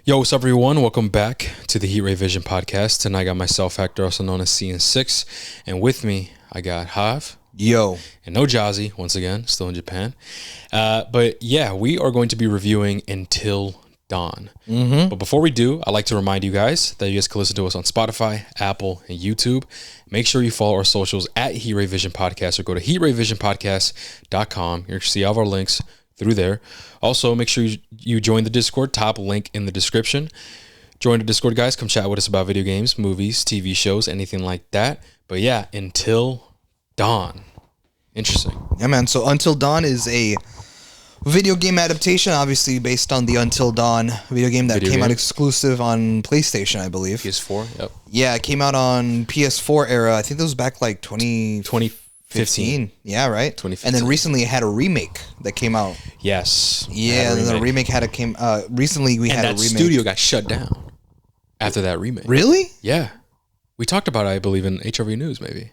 Yo, what's up, everyone? Welcome back to the Heat Ray Vision podcast. Tonight I got myself, Hector, also known as CN6, and with me I got Hav. Yo. And no Jazzy, once again, still in Japan. But yeah, we are going to be reviewing Until Dawn. But before we do, I'd like to remind you guys that you guys can listen to us on Spotify, Apple, and YouTube. Make sure you follow our socials at Heat Ray Vision Podcast or go to heatrayvisionpodcast.com. You'll see all of our links through there. Also, make sure you join the Discord, top link in the description. Join the Discord, guys. Come chat with us about video games, movies, TV shows, anything like that. But yeah, Until Dawn. Interesting. Yeah, man. So Until Dawn is a video game adaptation, obviously based on the Until Dawn video game that came out exclusive on PlayStation, I believe. PS4, yep. Yeah, it came out on PS4 era. I think that was back like 2015. Yeah, right? 2015. And then recently it had a remake that came out. Yes. Yeah, and the remake had recently we had a remake. And that studio got shut down after that remake. Really? Yeah. We talked about it, I believe, in HRV News, maybe.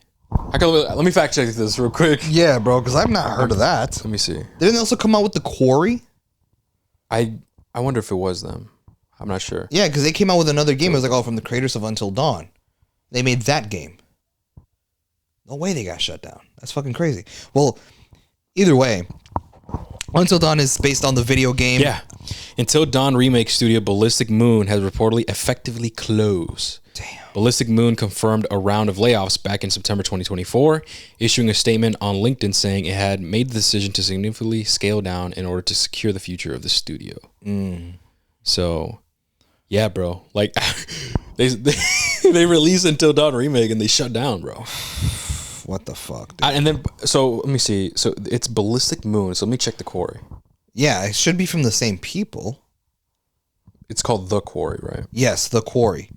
Let me fact check this real quick. Yeah, bro, because I've not heard of that. Let me see. Didn't they also come out with The Quarry? I wonder if it was them. I'm not sure. Yeah, because they came out with another game. It was like, from the creators of Until Dawn. They made that game. No way they got shut down. That's fucking crazy. Well, either way, Until Dawn is based on the video game. Yeah. Until Dawn remake studio Ballistic Moon has reportedly effectively closed. Damn. Ballistic Moon confirmed a round of layoffs back in September 2024, issuing a statement on LinkedIn saying it had made the decision to significantly scale down in order to secure the future of the studio. So, yeah, bro. Like, they released Until Dawn remake and they shut down, bro. What the fuck, dude? And then, so let me see. So it's Ballistic Moon. So let me check the Quarry. Yeah, it should be from the same people. It's called The Quarry, right? Yes, The Quarry.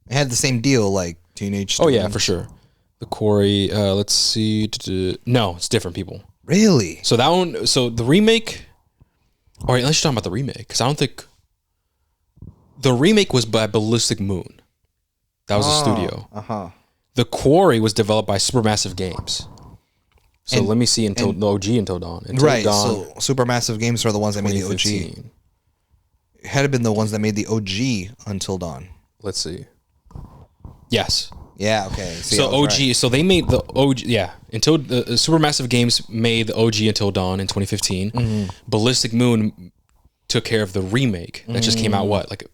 It had the same deal, like Teenage Oh, Storm. yeah, for sure. The Quarry, let's see. No, it's different people. Really? So that one, so the remake, all right, let's talk about the remake, because I don't think, the remake was by Ballistic Moon. That was a studio. The Quarry was developed by Supermassive Games. So let me see the OG Until Dawn. Right, so Supermassive Games are the ones that made the OG. It had been the ones that made the OG Until Dawn. Let's see. Yes. Yeah, okay. See, so OG, right. so they made the OG, yeah. Until Supermassive Games made the OG Until Dawn in 2015. Ballistic Moon took care of the remake that just came out. What, like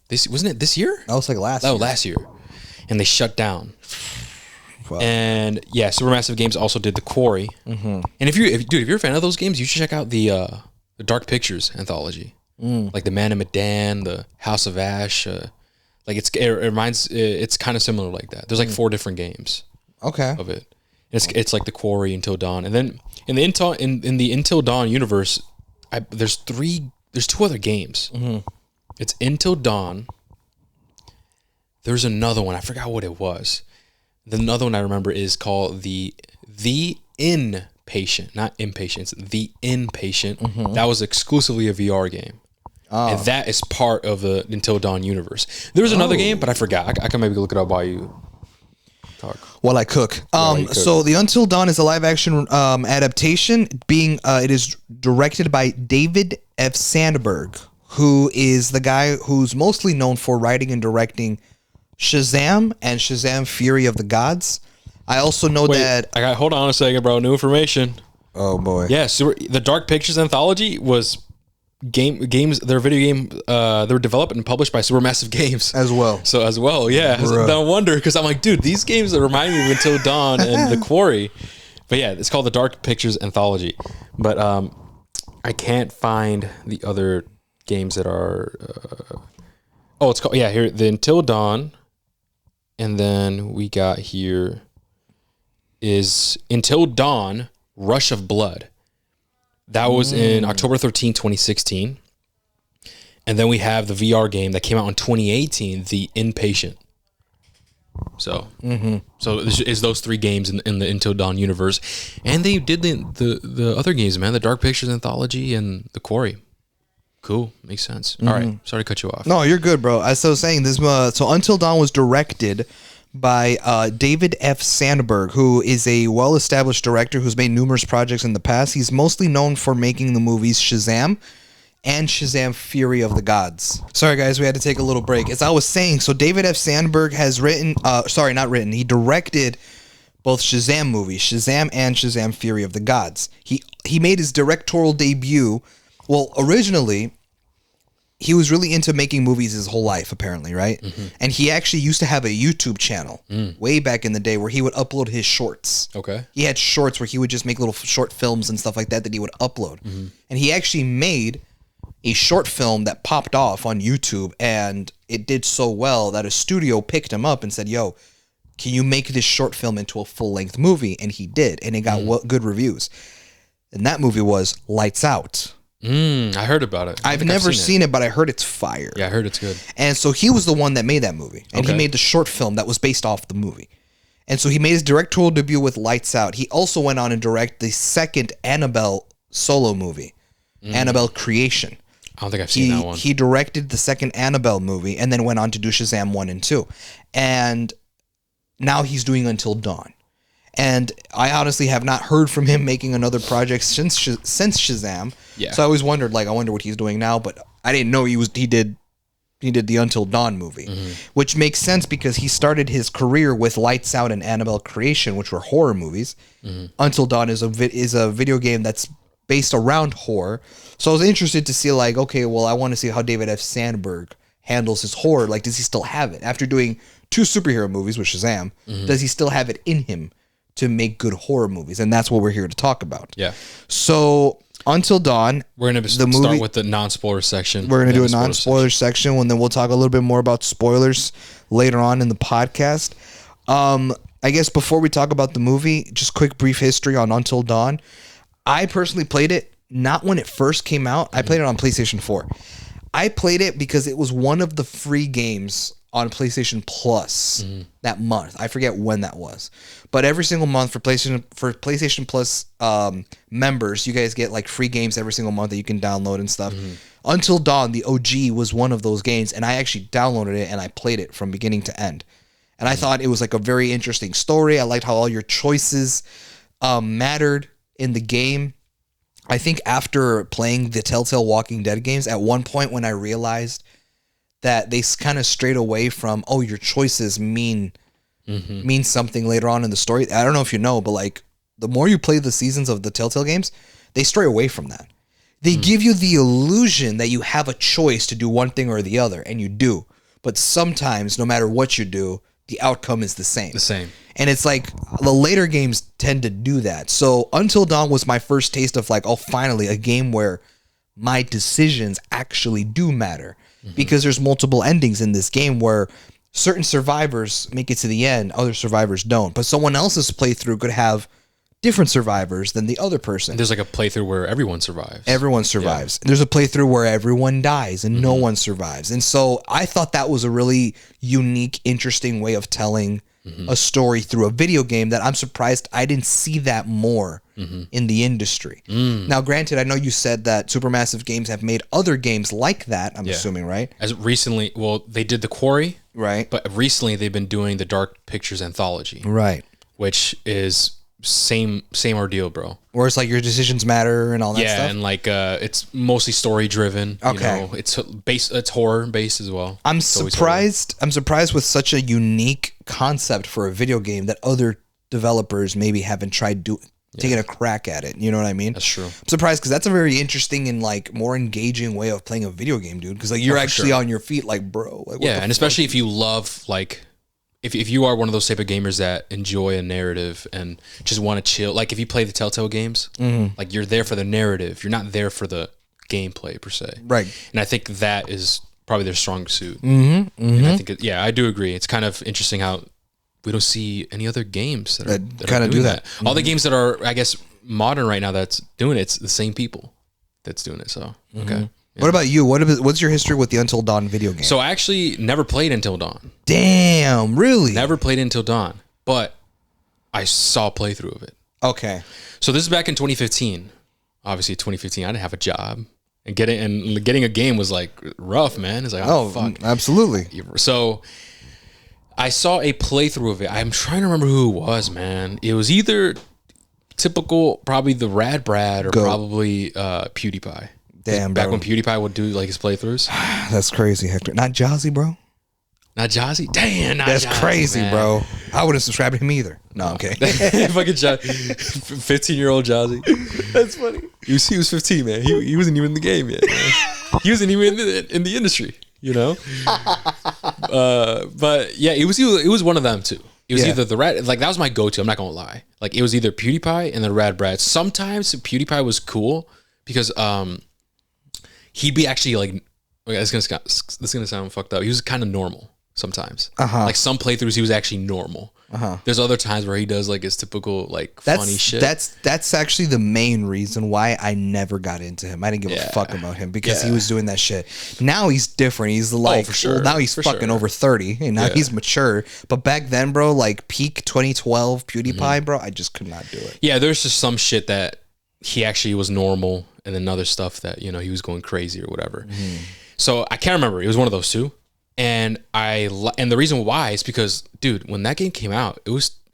this? Wasn't it this year? That was like last year. Oh, last year, and they shut down. Wow. And yeah, Supermassive Games also did the Quarry. And if you're a fan of those games, you should check out the Dark Pictures anthology, like the Man of Medan, the House of Ash. Like it reminds, it's kind of similar like that. There's like 4 different games. Okay. Of it. It's like the Quarry, Until Dawn, and then in the Until Dawn universe, there's 2 other games. It's Until Dawn. There's another one. I forgot what it was. The another one I remember is called the Inpatient, not Impatient. It's the Inpatient. That was exclusively a VR game. And that is part of the Until Dawn universe. There was another game, but I forgot. I can maybe look it up while you talk. While I cook. So the Until Dawn is a live action adaptation. It is directed by David F. Sandberg, who is the guy who's mostly known for writing and directing Shazam and Shazam: Fury of the Gods. I also know that. Hold on a second, bro. New information. Oh boy. Yeah, so the Dark Pictures anthology was games. Their video game. They were developed and published by Supermassive Games as well. So as well, yeah. No wonder, because I'm like, dude, these games that remind me of Until Dawn and The Quarry. But yeah, it's called the Dark Pictures anthology. But I can't find the other games that are. It's called here the Until Dawn. And then we got here is Until Dawn, Rush of Blood. That was in October 13, 2016. And then we have the VR game that came out in 2018, The Inpatient. So, so it's those 3 games in the Until Dawn universe. And they did the other games, man, the Dark Pictures anthology and the Quarry. Cool. Makes sense. All right. Sorry to cut you off. No, you're good, bro. As I was saying, this so Until Dawn was directed by David F. Sandberg, who is a well-established director who's made numerous projects in the past. He's mostly known for making the movies Shazam and Shazam Fury of the Gods. Sorry guys, we had to take a little break. As I was saying, so David F. Sandberg has he directed both Shazam movies, Shazam and Shazam Fury of the Gods. He made his directorial debut. Well, originally, he was really into making movies his whole life, apparently, right? Mm-hmm. And he actually used to have a YouTube channel way back in the day where he would upload his shorts. Okay. He had shorts where he would just make little short films and stuff like that he would upload. Mm-hmm. And he actually made a short film that popped off on YouTube, and it did so well that a studio picked him up and said, yo, can you make this short film into a full-length movie? And he did, and it got good reviews. And that movie was Lights Out. I heard about it. I've never seen it, but I heard it's fire. Yeah, I heard it's good. And so he was the one that made that movie, and he made the short film that was based off the movie. And so he made his directorial debut with Lights Out. He also went on and directed the second Annabelle solo movie, Annabelle Creation. I don't think I've seen that one. He directed the second Annabelle movie and then went on to do Shazam 1 and 2. And now he's doing Until Dawn. And I honestly have not heard from him making another project since Shazam. Yeah. So I always wondered, I wonder what he's doing now, but I didn't know he did the Until Dawn movie, which makes sense because he started his career with Lights Out and Annabelle Creation, which were horror movies. Until Dawn is a video game that's based around horror. So I was interested to see I want to see how David F. Sandberg handles his horror. Does he still have it? After doing 2 superhero movies with Shazam, does he still have it in him to make good horror movies? And that's what we're here to talk about. Yeah. So Until Dawn, we're going to start with the non-spoiler section. We're going to do a non-spoiler section, and then we'll talk a little bit more about spoilers later on in the podcast. I guess before we talk about the movie, just quick brief history on Until Dawn. I personally played it not when it first came out. I played it on PlayStation 4. I played it because it was one of the free games on PlayStation Plus that month. I forget when that was, but every single month for PlayStation Plus members, you guys get free games every single month that you can download and stuff. Until Dawn, the OG, was one of those games, and I actually downloaded it and I played it from beginning to end. And I thought it was a very interesting story. I liked how all your choices mattered in the game. I think after playing the Telltale Walking Dead games, at one point when I realized that they kind of strayed away from, your choices mean something later on in the story. I don't know if you know, but the more you play the seasons of the Telltale games, they stray away from that. They give you the illusion that you have a choice to do one thing or the other, and you do. But sometimes, no matter what you do, the outcome is the same. And it's the later games tend to do that. So Until Dawn was my first taste of finally a game where my decisions actually do matter. Because there's multiple endings in this game where certain survivors make it to the end, other survivors don't. But someone else's playthrough could have different survivors than the other person. There's a playthrough where everyone survives. Everyone survives. Yeah. There's a playthrough where everyone dies and no one survives. And so I thought that was a really unique, interesting way of telling a story through a video game that I'm surprised I didn't see that more in the industry. Now, granted, I know you said that Supermassive Games have made other games like that, I'm assuming, right? As recently, they did The Quarry. Right. But recently they've been doing the Dark Pictures Anthology. Right. Which is same ordeal, bro. Where it's your decisions matter and all that stuff? Yeah, and it's mostly story driven. Okay. It's horror based as well. I'm surprised with such a unique concept for a video game that other developers maybe haven't tried taking a crack at it. You know what I mean? That's true. I'm surprised because that's a very interesting and more engaging way of playing a video game, dude. Because you're actually on your feet, bro. What and especially if you love if you are one of those type of gamers that enjoy a narrative and just want to chill, if you play the Telltale games, you're there for the narrative. You're not there for the gameplay per se. Right. And I think that is probably their strong suit. And I think, I do agree. It's kind of interesting how we don't see any other games that kind of do that. All the games that are, I guess, modern right now that's doing it, it's the same people that's doing it. So, okay. Yeah. What about you? What's your history with the Until Dawn video game? So I actually never played Until Dawn. Damn, really? Never played Until Dawn, but I saw a playthrough of it. Okay. So this is back in 2015. Obviously, 2015, I didn't have a job, and getting a game was rough, man. It's fuck, absolutely. So I saw a playthrough of it. I'm trying to remember who it was, man. It was either typical, probably the Rad Brad, or probably PewDiePie. Damn, back bro. when PewDiePie would do like his playthroughs. That's crazy, Hector. Not Jazzy, bro. Not Jazzy? Damn, not That's Jazzy, crazy, man. bro. I wouldn't subscribe to him either. No, okay. Fucking 15-year-old Jazzy. That's funny. He was 15, man. He wasn't even in the game yet, man. He wasn't even in the industry, you know? But yeah, it was one of them too. It was either the Rad, like that was my go-to, I'm not gonna lie. Like it was either PewDiePie and the Rad Brad. Sometimes PewDiePie was cool because he'd be actually like, okay, this is gonna sound fucked up. He was kind of normal sometimes. Like some playthroughs he was actually normal. There's other times where he does like his typical like funny shit. That's actually the main reason why I never got into him. I didn't give a fuck about him because he was doing that shit. Now he's different. He's like, for sure. Well, now he's fucking over 30 and now he's mature. But back then, bro, like peak 2012 PewDiePie, bro, I just could not do it. Yeah, there's just some shit that he actually was normal, and then other stuff that, you know, he was going crazy or whatever. So I can't remember. It was one of those two. And the reason why is because, dude, when that game came out,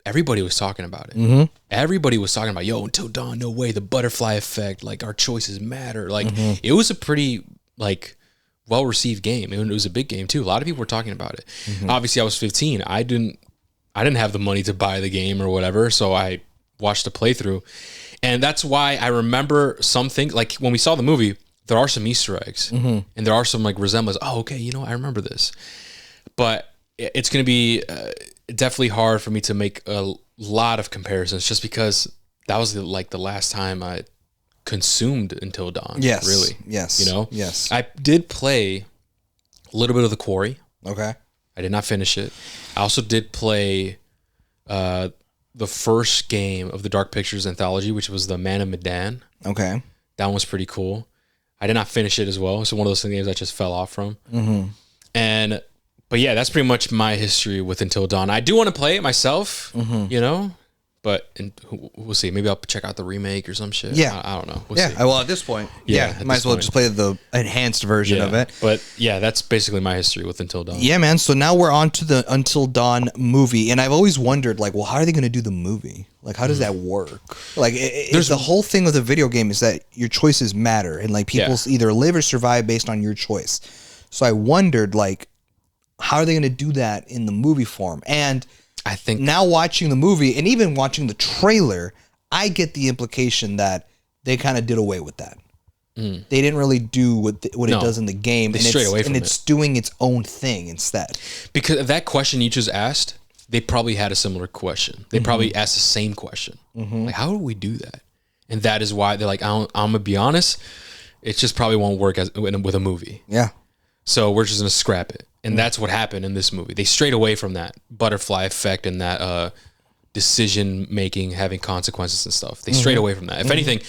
everybody was talking about it. Everybody was talking about, yo, Until Dawn, no way, the butterfly effect, like our choices matter. Like it was a pretty like well-received game. It was a big game too. A lot of people were talking about it. Obviously, I was 15. I didn't have the money to buy the game or whatever, so I watched the playthrough, and that's why I remember some things. Like when we saw the movie, there are some Easter eggs, and there are some like resemblance. Oh, okay, you know, I remember this. But it's going to be definitely hard for me to make a lot of comparisons, just because that was like the last time I consumed Until Dawn. Yes, really. Yes, you know. Yes, I did play a little bit of The Quarry. Okay. I did not finish it. I also did play the first game of the Dark Pictures anthology, which was the Man of Medan. Okay. That one was pretty cool. I did not finish it as well. It's one of those games I just fell off from. But yeah, that's pretty much my history with Until Dawn. I do want to play it myself, you know, but we'll see. Maybe I'll check out the remake or some shit. Yeah. I don't know. We'll see. Well, at this point, might as well just play the enhanced version of it. But yeah, that's basically my history with Until Dawn. Yeah, man. So now we're on to the Until Dawn movie. And I've always wondered, like, well, how are they going to do the movie? Like, how does that work? Like, there's the whole thing with the video game is that your choices matter. And, like, people either live or survive based on your choice. So I wondered, like, how are they going to do that in the movie form? And I think now watching the movie and even watching the trailer, I get the implication that they kind of did away with that. They didn't really do what it does in the game. They strayed away from it. It's doing its own thing instead. Because of that question you just asked, they probably had a similar question. They probably asked the same question. Like, how do we do that? And that is why they're like, I'm going to be honest, it just probably won't work with a movie. Yeah. So we're just going to scrap it. And that's what happened in this movie. They strayed away from that butterfly effect and that decision making having consequences and stuff. They strayed away from that. If anything,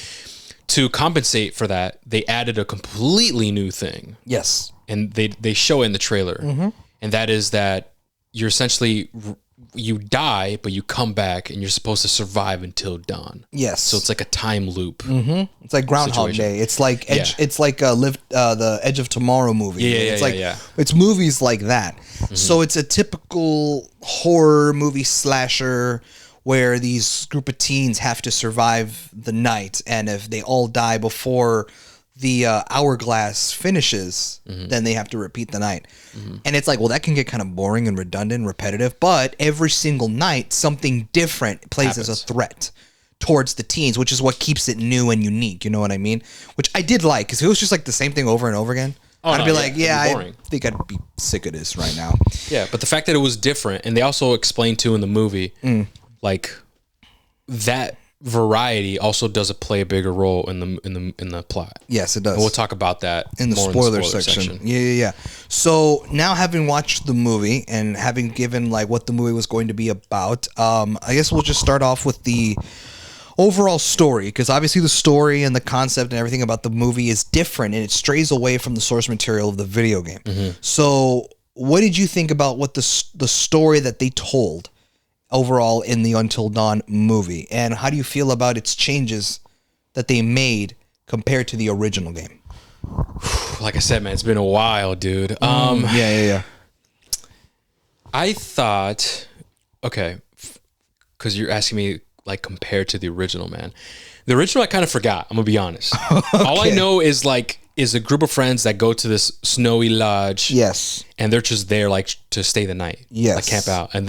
to compensate for that, they added a completely new thing. Yes. And they show it in the trailer. And that is that you're essentially, you die, but you come back and you're supposed to survive until dawn. Yes. So it's like a time loop. It's like Groundhog Day. It's like It's like the Edge of Tomorrow movie. It's movies like that. So it's a typical horror movie slasher where these group of teens have to survive the night, and if they all die before the hourglass finishes, then they have to repeat the night. And it's like, well, that can get kind of boring and redundant and repetitive, but every single night something different plays as a threat towards the teens, which is what keeps it new and unique, you know what I mean? Which I did like, because it was just like the same thing over and over again. I'd be like, I think I'd be sick of this right now. Yeah, but the fact that it was different, and they also explained too in the movie, like that variety also does play a bigger role in the plot. Yes, it does. And we'll talk about that in the spoiler section. Yeah. So now, having watched the movie and having given like what the movie was going to be about, I guess we'll just start off with the overall story, because obviously the story and the concept and everything about the movie is different, and it strays away from the source material of the video game. So what did you think about what the story that they told overall in the Until Dawn movie, and how do you feel about its changes that they made compared to the original game? Like I said, man, it's been a while, dude. Yeah. I thought, okay, because you're asking me like compared to the original, man. The original I kind of forgot, I'm gonna be honest. All I know is like is a group of friends that go to this snowy lodge. Yes. And they're just there like to stay the night. Yes. Like camp out. And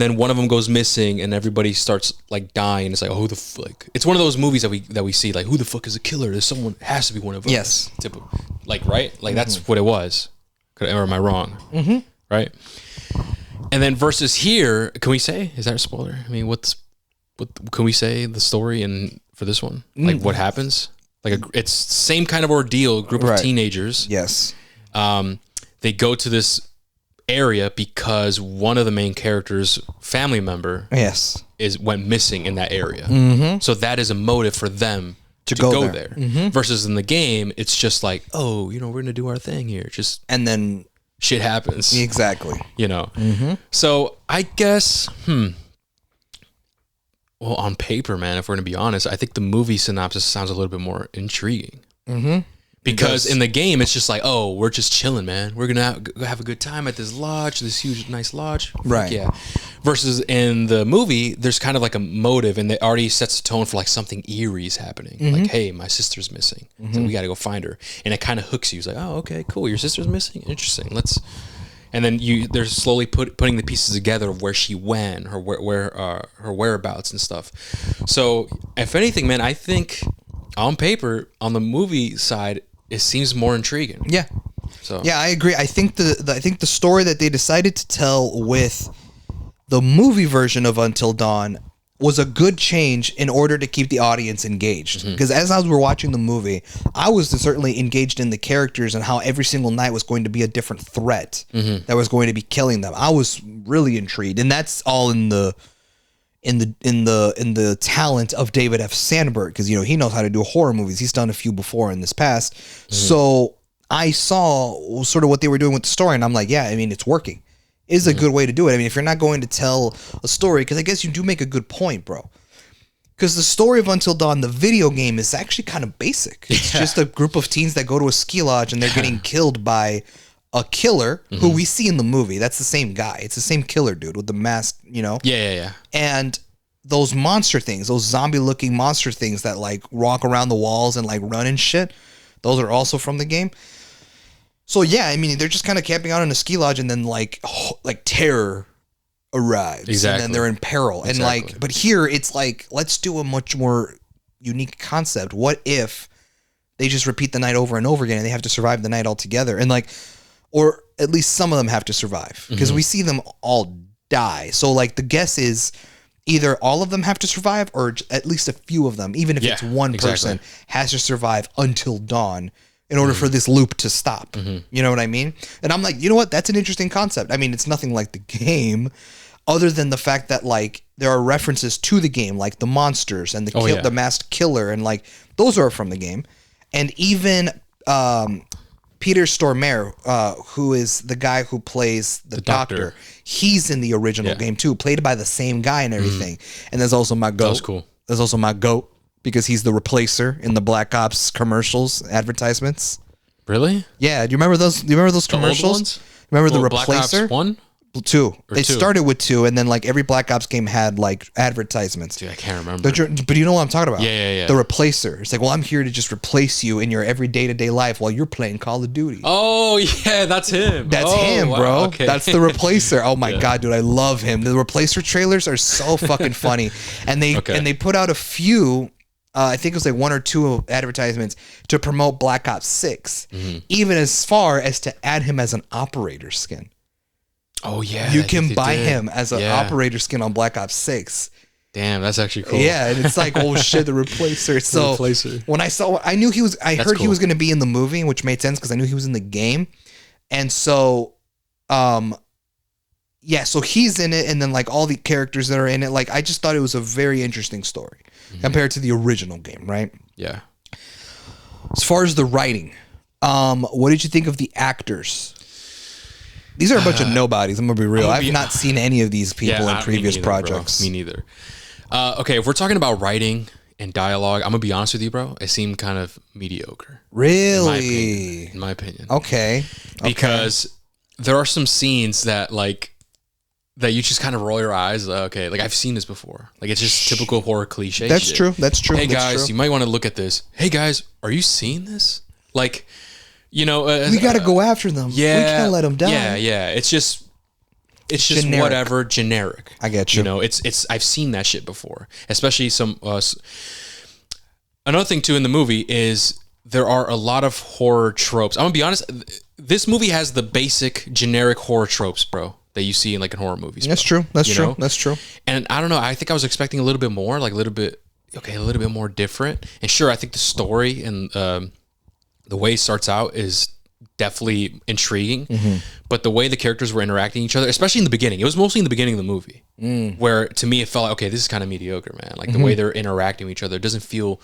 then one of them goes missing and everybody starts like dying. It's like, oh, who the fuck? It's one of those movies that we see, like, who the fuck is a killer? There's someone, has to be one of us. Yes. Like, right? Like, that's what it was. Or am I wrong? Mm-hmm. Right? And then versus here, can we say, is that a spoiler? I mean, what can we say the story and for this one? Like, what happens? Like, it's same kind of ordeal, group of teenagers. Yes. They go to this area because one of the main characters' family member went missing in that area. Mm-hmm. So that is a motive for them to go there. Mm-hmm. Versus in the game, it's just like, oh, we're gonna do our thing here. And then shit happens. Exactly. Mm-hmm. So I guess, well, on paper, man, if we're gonna be honest, I think the movie synopsis sounds a little bit more intriguing. Mm-hmm. Because in the game, it's just like, oh, we're just chilling, man. We're going to have a good time at this lodge, this huge, nice lodge. Right. Yeah. Versus in the movie, there's kind of like a motive, and it already sets the tone for like something eerie is happening. Mm-hmm. Like, hey, my sister's missing. So we got to go find her. And it kind of hooks you. It's like, oh, okay, cool. Your sister's missing? Interesting. And then they're slowly putting the pieces together of where she went, her whereabouts and stuff. So if anything, man, I think on paper, on the movie side, it seems more intriguing. Yeah. So yeah, I agree. I think the story that they decided to tell with the movie version of Until Dawn was a good change in order to keep the audience engaged. Because as I was watching the movie, I was certainly engaged in the characters and how every single night was going to be a different threat that was going to be killing them. I was really intrigued, and that's all in the talent of David F. Sandberg, because he knows how to do horror movies. He's done a few before in this past. So I saw sort of what they were doing with the story, and I'm like, yeah, I mean, it's working. It is a good way to do it. I mean, if you're not going to tell a story, because I guess you do make a good point, bro. Because the story of Until Dawn, the video game, is actually kind of basic. It's just a group of teens that go to a ski lodge and they're getting killed by a killer who we see in the movie. That's the same guy. It's the same killer dude with the mask, Yeah. And those monster things, those zombie-looking monster things that like walk around the walls and like run and shit, those are also from the game. So yeah, I mean, they're just kind of camping out in a ski lodge, and then like terror arrives, and then they're in peril, and like, but here it's like, let's do a much more unique concept. What if they just repeat the night over and over again, and they have to survive the night altogether, and like, or at least some of them have to survive, because we see them all die. So like, the guess is either all of them have to survive, or at least a few of them, even if it's one person, has to survive until dawn in order for this loop to stop. You know what I mean? And I'm like, you know what? That's an interesting concept. I mean, it's nothing like the game, other than the fact that like there are references to the game, like the monsters and the masked killer, and like those are from the game. And even Peter Stormare, who is the guy who plays the doctor, he's in the original game too, played by the same guy and everything. And there's also my goat. That was cool. There's also my goat, because he's the replacer in the Black Ops commercials, advertisements. Really? Yeah. Do you remember those? Do you remember those commercials? Old ones? Remember the Black replacer? Ops 1? 2. It started with 2, and then like every Black Ops game had like advertisements. Dude, I can't remember. But you know what I'm talking about? Yeah. The replacer. It's like, well, I'm here to just replace you in your every day-to-day life while you're playing Call of Duty. Oh yeah, that's him. That's him, bro. Wow, okay. That's the replacer. Oh my god, dude, I love him. The replacer trailers are so fucking funny, and they put out a few. I think it was like 1 or 2 advertisements to promote Black Ops 6, even as far as to add him as an operator skin. Oh yeah, you can buy him as an operator skin on Black Ops 6. Damn, that's actually cool. Yeah, and it's like, oh shit, the replacer. So when I knew he was, he was going to be in the movie, which made sense because I knew he was in the game, and so, yeah, so he's in it, and then like all the characters that are in it, like I just thought it was a very interesting story compared to the original game, right? Yeah. As far as the writing, what did you think of the actors? These are a bunch of nobodies. I'm gonna be real. I've not seen any of these people in previous projects. Me neither. Okay, if we're talking about writing and dialogue, I'm gonna be honest with you, bro. It seemed kind of mediocre. Really? In my opinion. Okay. Because there are some scenes that like that you just kind of roll your eyes. Okay, like I've seen this before. Like it's just typical horror cliche. That's shit. true. That's true. Hey that's guys, true. you might want to look at this. Hey guys, are you seeing this? Like, you know, we got to go after them. Yeah, we can't let them die. Yeah. It's just Generic. whatever, generic. I get you. You know, it's I've seen that shit before. Especially some. Another thing too in the movie is there are a lot of horror tropes. I'm gonna be honest. This movie has the basic generic horror tropes, bro, that you see in like in horror movies. That's true. That's true. That's true. And I don't know. I think I was expecting a little bit more, like a little bit more different. And sure, I think the story and the way it starts out is definitely intriguing. But the way the characters were interacting with each other, especially in the beginning, it was mostly in the beginning of the movie, where to me it felt like, okay, this is kind of mediocre, man. Like the way they're interacting with each other, it doesn't feel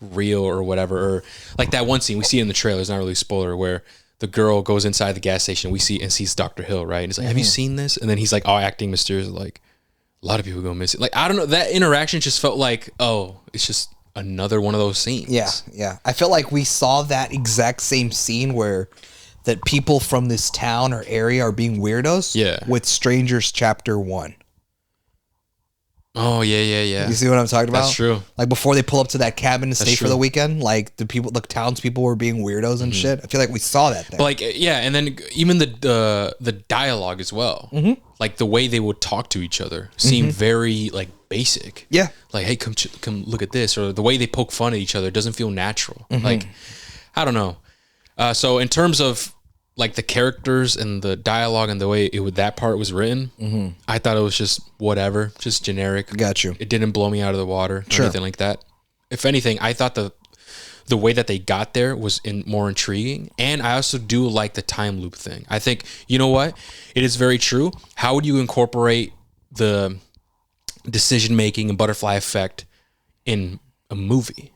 real or whatever. Or like that one scene we see in the trailer, it's not really a spoiler, where the girl goes inside the gas station. We see and sees Dr. Hill, right? And it's like, have you seen this? And then he's like, acting mysterious, like a lot of people go missing. Like I don't know, that interaction just felt like, oh, it's just another one of those scenes. Yeah. I felt like we saw that exact same scene where that people from this town or area are being weirdos. Yeah. With Strangers Chapter 1. Oh yeah. You see what I'm talking about? That's true. Like before they pull up to that cabin to stay for true. the weekend, like the townspeople were being weirdos and shit. I feel like we saw that there. But like, yeah, and then even the dialogue as well, like the way they would talk to each other seemed very like basic. Yeah. Like, hey, come look at this, or the way they poke fun at each other doesn't feel natural. Like, I don't know. So in terms of like the characters and the dialogue and the way that part was written, I thought it was just whatever, just generic. Got you. It didn't blow me out of the water or anything like that. If anything, I thought the way that they got there was more intriguing. And I also do like the time loop thing. I think, you know what? It is very true. How would you incorporate the decision making and butterfly effect in a movie?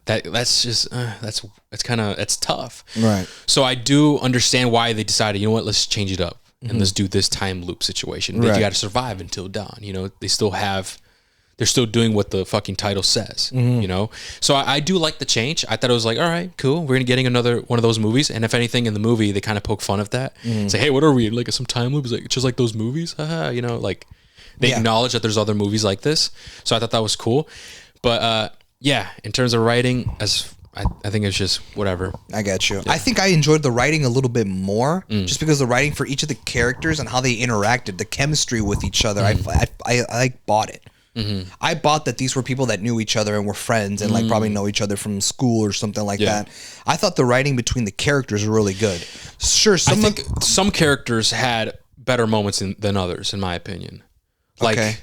That's just that's tough. Right. So I do understand why they decided, you know what, let's change it up and let's do this time loop situation. Right. You got to survive until dawn. You know, they're still doing what the fucking title says. You know, so I do like the change. I thought it was like, all right, cool. We're getting another one of those movies, and if anything in the movie they kind of poke fun of that. Say, hey, what are we like? Some time loops, like just like those movies? You know, like they acknowledge that there's other movies like this. So I thought that was cool, but. Yeah, in terms of writing, I think it's just whatever. I got you. Yeah. I think I enjoyed the writing a little bit more, just because the writing for each of the characters and how they interacted, the chemistry with each other. I like bought it. I bought that these were people that knew each other and were friends and like probably know each other from school or something like that. I thought the writing between the characters were really good. Sure, I think some characters had better moments than others, in my opinion. Like. Okay.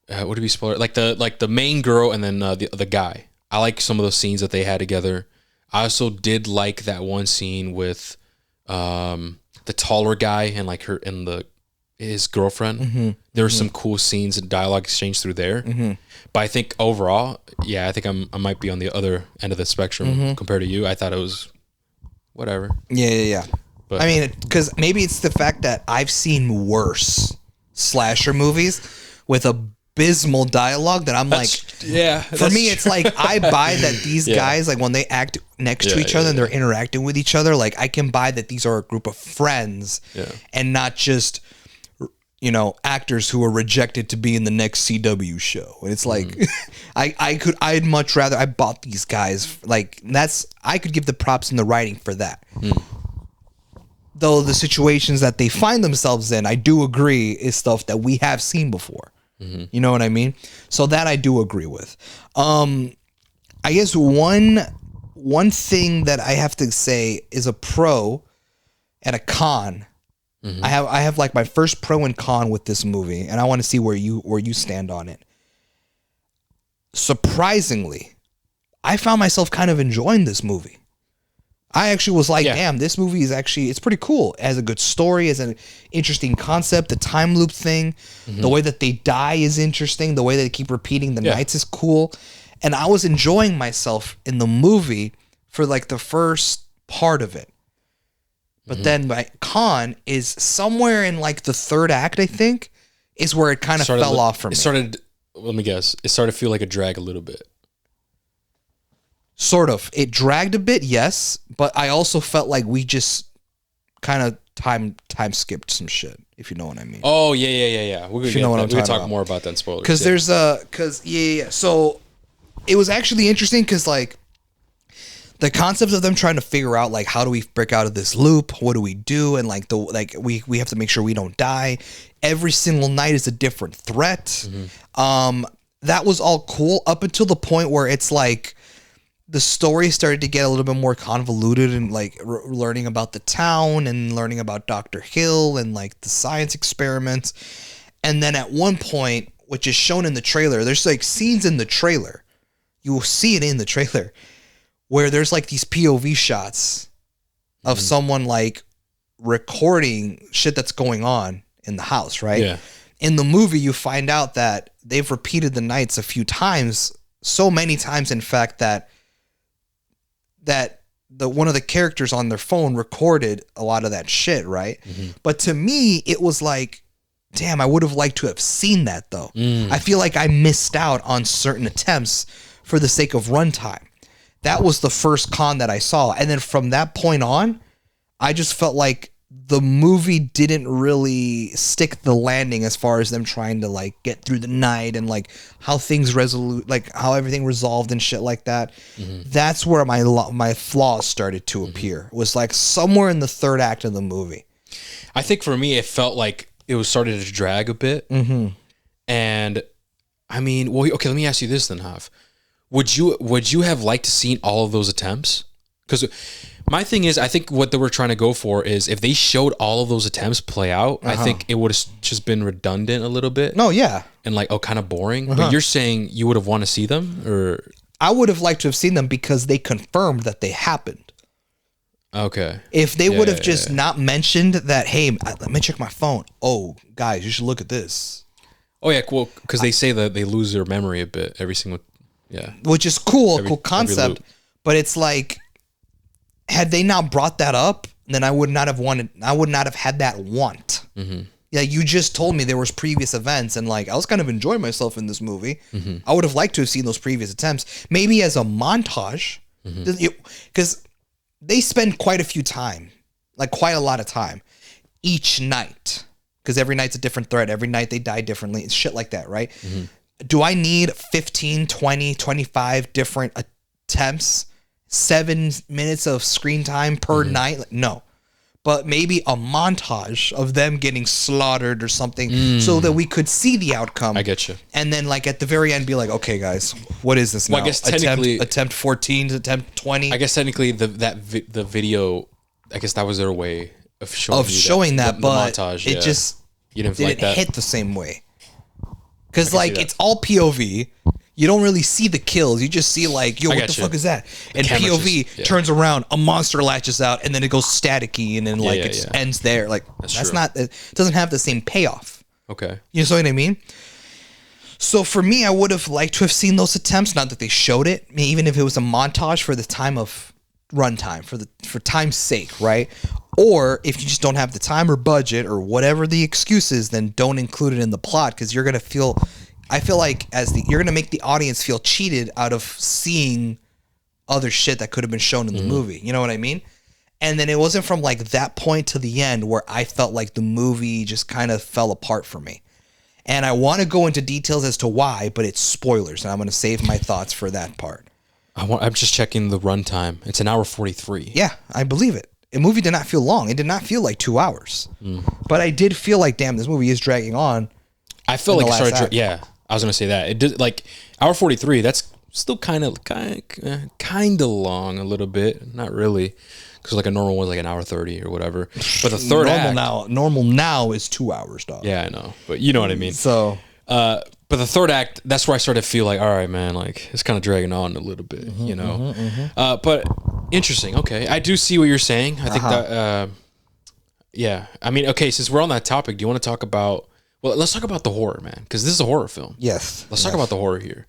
What did we spoil? Like the main girl and then the guy. I like some of those scenes that they had together. I also did like that one scene with the taller guy and like her and his girlfriend. There were some cool scenes and dialogue exchange through there. But I think overall, I think I might be on the other end of the spectrum compared to you. I thought it was whatever. Yeah. But I mean, because maybe it's the fact that I've seen worse slasher movies with abysmal dialogue that I'm like, for me, it's like I buy that these guys, like when they act next to each other and they're interacting with each other, like I can buy that these are a group of friends and not just, you know, actors who are rejected to be in the next CW show. And it's like, I'd much rather, I bought these guys. Like I could give the props in the writing for that. Though the situations that they find themselves in, I do agree is stuff that we have seen before. You know what I mean? So that I do agree with. I guess one thing that I have to say is a pro and a con. I have like my first pro and con with this movie, and I want to see where you stand on it. Surprisingly, I found myself kind of enjoying this movie. I actually was like, damn, this movie is actually, it's pretty cool. It has a good story, it has an interesting concept, the time loop thing, the way that they die is interesting, the way they keep repeating the nights is cool. And I was enjoying myself in the movie for like the first part of it. But then my con is somewhere in like the third act, I think, is where it kind of fell off for me. Let me guess, it started to feel like a drag a little bit. Sort of. It dragged a bit, yes, but I also felt like we just kind of time skipped some shit. if you know what I mean. Oh yeah. We could talk more about that in spoilers. Because So it was actually interesting because like the concept of them trying to figure out like how do we break out of this loop? What do we do? And like we have to make sure we don't die. Every single night is a different threat. Mm-hmm. That was all cool up until the point where it's like the story started to get a little bit more convoluted and like learning about the town and learning about Dr. Hill and like the science experiments. And then at one point, which is shown in the trailer, there's like scenes in the trailer. You will see it in the trailer where there's like these POV shots of someone like recording shit that's going on in the house, right? Yeah. In the movie, you find out that they've repeated the nights a few times, so many times, in fact, that one of the characters on their phone recorded a lot of that shit, right? Mm-hmm. But to me, it was like, damn, I would have liked to have seen that though. I feel like I missed out on certain attempts for the sake of runtime. That was the first con that I saw. And then from that point on, I just felt like the movie didn't really stick the landing as far as them trying to like get through the night and like how things how everything resolved and shit like that. Mm-hmm. That's where my flaws started to appear. It was like somewhere in the third act of the movie. I think for me, it felt like it was starting to drag a bit. Mm-hmm. And I mean, well, okay, let me ask you this then, Hav. Would you have liked to seen all of those attempts? Because my thing is, I think what they were trying to go for is if they showed all of those attempts play out, I think it would have just been redundant a little bit. No, yeah. And like, kind of boring. But you're saying you would have wanted to see them? Or I would have liked to have seen them because they confirmed that they happened. Okay. If they would have just not mentioned that, hey, let me check my phone. Oh, guys, you should look at this. Oh, yeah, cool. Because they say that they lose their memory a bit every single... Yeah. Which is cool, cool concept. But it's like, had they not brought that up, then I would not have had that want. Mm-hmm. Yeah, you just told me there was previous events, and like I was kind of enjoying myself in this movie. Mm-hmm. I would have liked to have seen those previous attempts, maybe as a montage, because they spend quite a lot of time each night, because every night's a different threat. Every night they die differently. It's shit like that, right? Mm-hmm. Do I need 15, 20, 25 different attempts, 7 minutes of screen time per night? No. But maybe a montage of them getting slaughtered or something so that we could see the outcome. I get you. And then like at the very end be like, okay, guys, what is this now? I guess technically... Attempt 14 to attempt 20? I guess technically the video, I guess that was their way of showing that, but the montage, it just didn't hit the same way. Because, like, it's all POV. You don't really see the kills. You just see, like, yo, what the fuck is that? And POV turns around, a monster latches out, and then it goes staticky, and then, like, it ends there. Like, that's not... It doesn't have the same payoff. Okay. You know what I mean? So, for me, I would have liked to have seen those attempts. Not that they showed it. I mean, even if it was a montage for the time of runtime, for time's sake, right? Or if you just don't have the time or budget or whatever the excuse is, then don't include it in the plot because you're gonna feel. I feel like you're gonna make the audience feel cheated out of seeing other shit that could have been shown in the movie. You know what I mean? And then it wasn't from like that point to the end where I felt like the movie just kind of fell apart for me. And I want to go into details as to why, but it's spoilers, and I'm gonna save my thoughts for that part. I'm just checking the runtime. It's an hour 43. Yeah, I believe it. The movie did not feel long. It did not feel like 2 hours. But I did feel like, damn, this movie is dragging on. I felt like it started. I was gonna say that it did like hour 43. That's still kind of long a little bit. Not really, because like a normal one is like an hour 30 or whatever. But the third normal now is 2 hours, dog. Yeah, I know, but you know what I mean. So, but the third act, that's where I started to feel like, all right, man, like it's kind of dragging on a little bit, you know. But interesting. Okay, I do see what you're saying. I think that, yeah. I mean, okay, since we're on that topic, do you want to talk about? Well, let's talk about the horror, man, because this is a horror film. Yes. Let's talk about the horror here.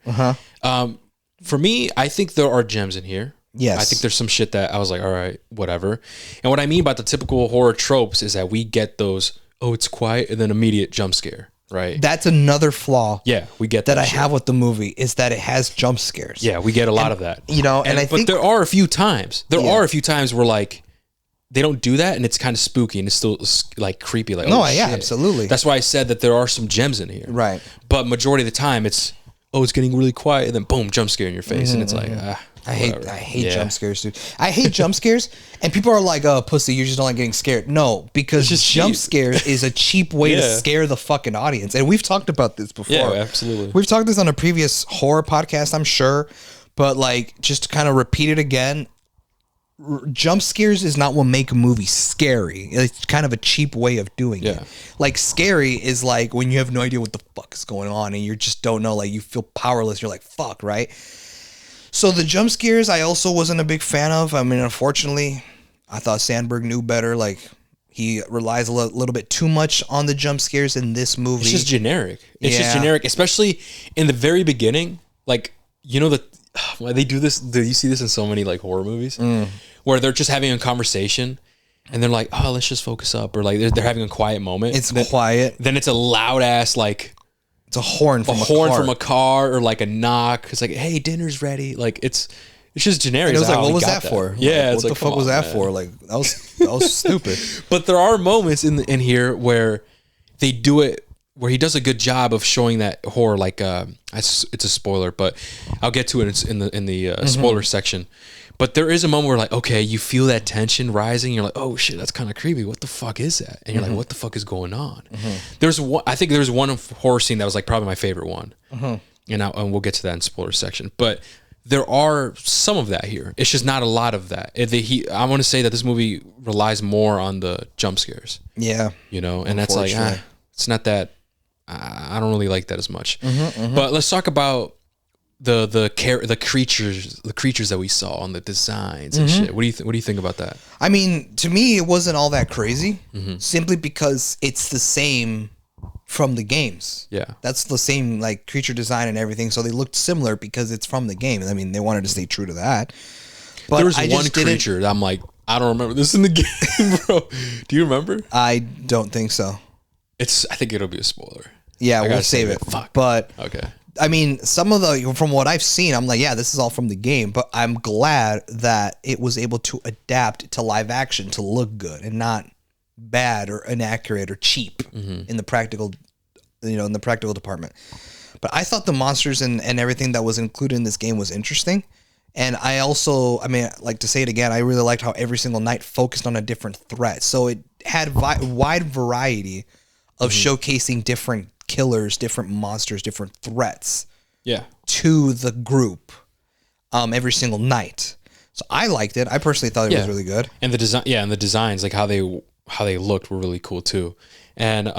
For me, I think there are gems in here. Yes. I think there's some shit that I was like, all right, whatever. And what I mean by the typical horror tropes is that we get those, oh, it's quiet, and then immediate jump scare. Right. That's another flaw. Yeah, we get that I have with the movie is that it has jump scares. Yeah, we get a lot of that. You know, and I think there are a few times. There are a few times where like they don't do that, and it's kind of spooky, and it's still like creepy. Like, No, oh, yeah, shit. absolutely. That's why I said that there are some gems in here. Right. But majority of the time, it's getting really quiet, and then boom, jump scare in your face, and it's like, I hate jump scares, dude. I hate jump scares, and people are like, "Oh, pussy, you just don't like getting scared." No, because jump scares is a cheap way to scare the fucking audience, and we've talked about this before. Yeah, absolutely. We've talked this on a previous horror podcast, I'm sure, but like just to kind of repeat it again, jump scares is not what make a movie scary. It's kind of a cheap way of doing it. Like scary is like when you have no idea what the fuck is going on and you just don't know, like you feel powerless. You're like, fuck, right? So the jump scares I also wasn't a big fan of. I mean, unfortunately, I thought Sandberg knew better. Like he relies a little bit too much on the jump scares in this movie. It's just generic. It's just generic, especially in the very beginning. Like, you know, why they do this? Do you see this in so many like horror movies where they're just having a conversation and they're like, oh, let's just focus up, or like they're having a quiet moment. It's quiet. Then it's a loud ass like it's a horn from a car or like a knock. It's like, hey, dinner's ready. Like it's just generic. And it was like, what was that for? Yeah, like, what the fuck was that for? Like that was stupid. But there are moments in here where they do it, where he does a good job of showing that horror. Like it's a spoiler, but I'll get to it in the spoiler section. But there is a moment where like, okay, you feel that tension rising. You're like, oh shit, that's kind of creepy. What the fuck is that? And you're like, what the fuck is going on? There's one. I think there's one horror scene that was like probably my favorite one. And we'll get to that in spoiler section. But there are some of that here. It's just not a lot of that. I want to say that this movie relies more on the jump scares. Yeah, you know, and that's like, it's not that. I don't really like that as much. But let's talk about the creatures that we saw on the designs and shit. What do you think about that? I mean, to me, it wasn't all that crazy. Simply because it's the same from the games. Yeah, that's the same like creature design and everything. So they looked similar because it's from the game. I mean, they wanted to stay true to that. But there was one creature that I'm like, I don't remember this in the game, bro. Do you remember? I don't think so. I think it'll be a spoiler. Yeah, we'll save it. Fuck. But okay. I mean, some of from what I've seen, I'm like, yeah, this is all from the game. But I'm glad that it was able to adapt to live action to look good and not bad or inaccurate or cheap in the practical, in the practical department. But I thought the monsters and everything that was included in this game was interesting. And I also, I mean, like to say it again, I really liked how every single night focused on a different threat. So it had wide variety of showcasing different killers, different monsters, different threats to the group every single night. So I liked it. I personally thought it was really good. And the design, and the designs, like how they looked were really cool too. And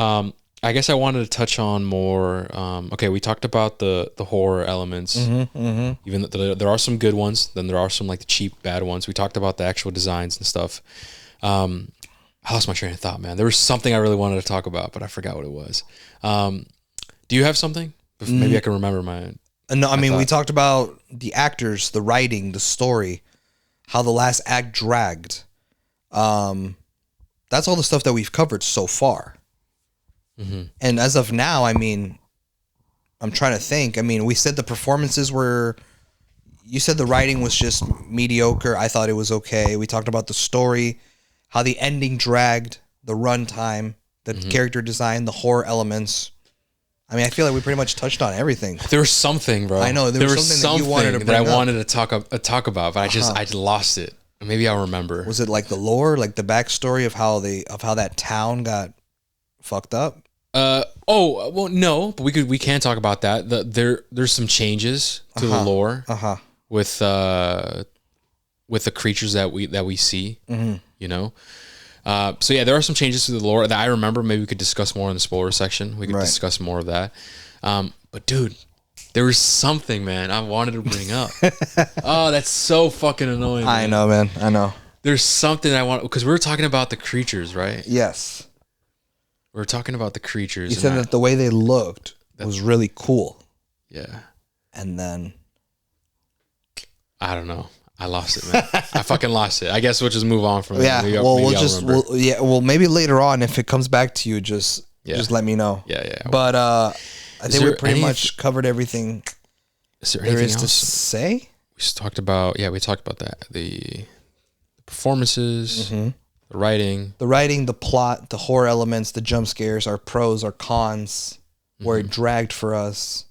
I guess I wanted to touch on more. Okay, we talked about the horror elements. Even though there are some good ones, then there are some like the cheap bad ones. We talked about the actual designs and stuff. I lost my train of thought, man. There was something I really wanted to talk about, but I forgot what it was. Do you have something? Maybe I can remember mine. No, I mean, we talked about the actors, the writing, the story, how the last act dragged. That's all the stuff that we've covered so far. And as of now, I mean, I'm trying to think. I mean, we said the performances were... You said the writing was just mediocre. I thought it was okay. We talked about the story, how the ending dragged, the runtime, the character design, the horror elements. I mean, I feel like we pretty much touched on everything. There was something, bro. I know there was something that you wanted to bring up. I wanted to talk about, but I just lost it. Maybe I'll remember. Was it like the lore, like the backstory of how that town got fucked up? Well, no, but we can talk about that. There's some changes to the lore with the creatures that we see. You know. So yeah, there are some changes to the lore that I remember. Maybe we could discuss more in the spoiler section. We could discuss more of that. But dude, there was something, man, I wanted to bring up. Oh, that's so fucking annoying. I know, man. I know. There's something I want, because we were talking about the creatures, right? Yes. We were talking about the creatures. You said that the way they looked was really cool. Yeah. And then I don't know. I lost it, man. I fucking lost it. I guess we'll just move on from it. Yeah. Well, maybe later on, if it comes back to you, just let me know. Yeah. But I think we pretty much covered everything. Is there anything else to say? We talked about that. The performances. The writing, the plot, the horror elements, the jump scares, our pros, our cons, where it dragged for us,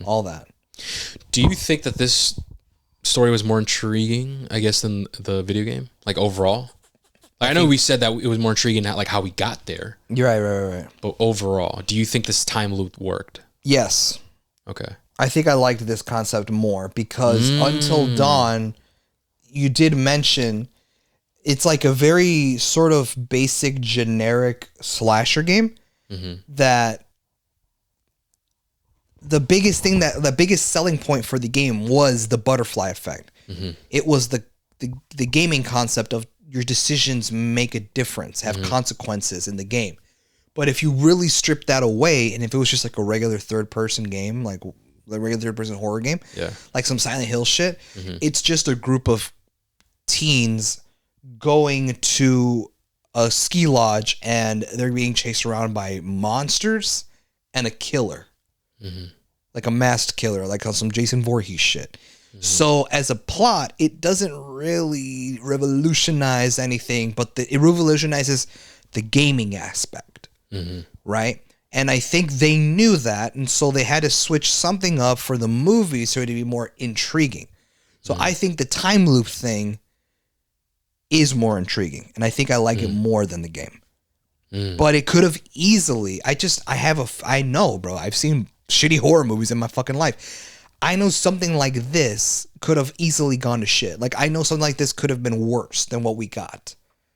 all that. Do you think that this story was more intriguing, I guess, than the video game? Like overall? Like, I know we said that it was more intriguing, like how we got there. You're right. But overall, do you think this time loop worked? Yes. Okay. I think I liked this concept more because Until Dawn, you did mention it's like a very sort of basic, generic slasher game that the biggest selling point for the game was the butterfly effect. It was the gaming concept of your decisions make a difference, have consequences in the game. But if you really strip that away, and if it was just like a regular third-person game, like a regular third-person horror game, like some Silent Hill shit, it's just a group of teens going to a ski lodge and they're being chased around by monsters and a killer. Like a masked killer, like on some Jason Voorhees shit. So as a plot, it doesn't really revolutionize anything, but it revolutionizes the gaming aspect, right? And I think they knew that, and so they had to switch something up for the movie so it'd be more intriguing. So I think the time loop thing is more intriguing, and I think I like it more than the game. But it could have easily. I know, bro. I've seen shitty horror movies in my fucking life. I know something like this could have easily gone to shit. Like, I know something like this could have been worse than what we got.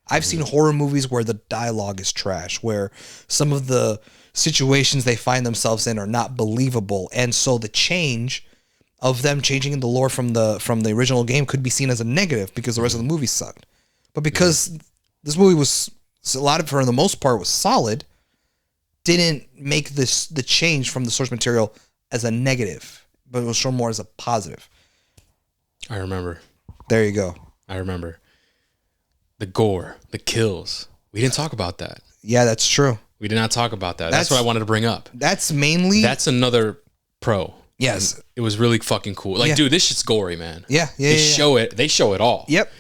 I've seen horror movies where the dialogue is trash, where some of the situations they find themselves in are not believable, and so the change of them changing the lore from the original game could be seen as a negative because the rest of the movie sucked. But because this movie was a lot of, for the most part, was solid, didn't make the change from the source material as a negative, but it was shown more as a positive. I remember. There you go. I remember. The gore, the kills. We didn't talk about that. Yeah, that's true. We did not talk about that. That's what I wanted to bring up. That's another pro. Yes. And it was really fucking cool. Like, dude, this shit's gory, man. Yeah. They show it all. Yep.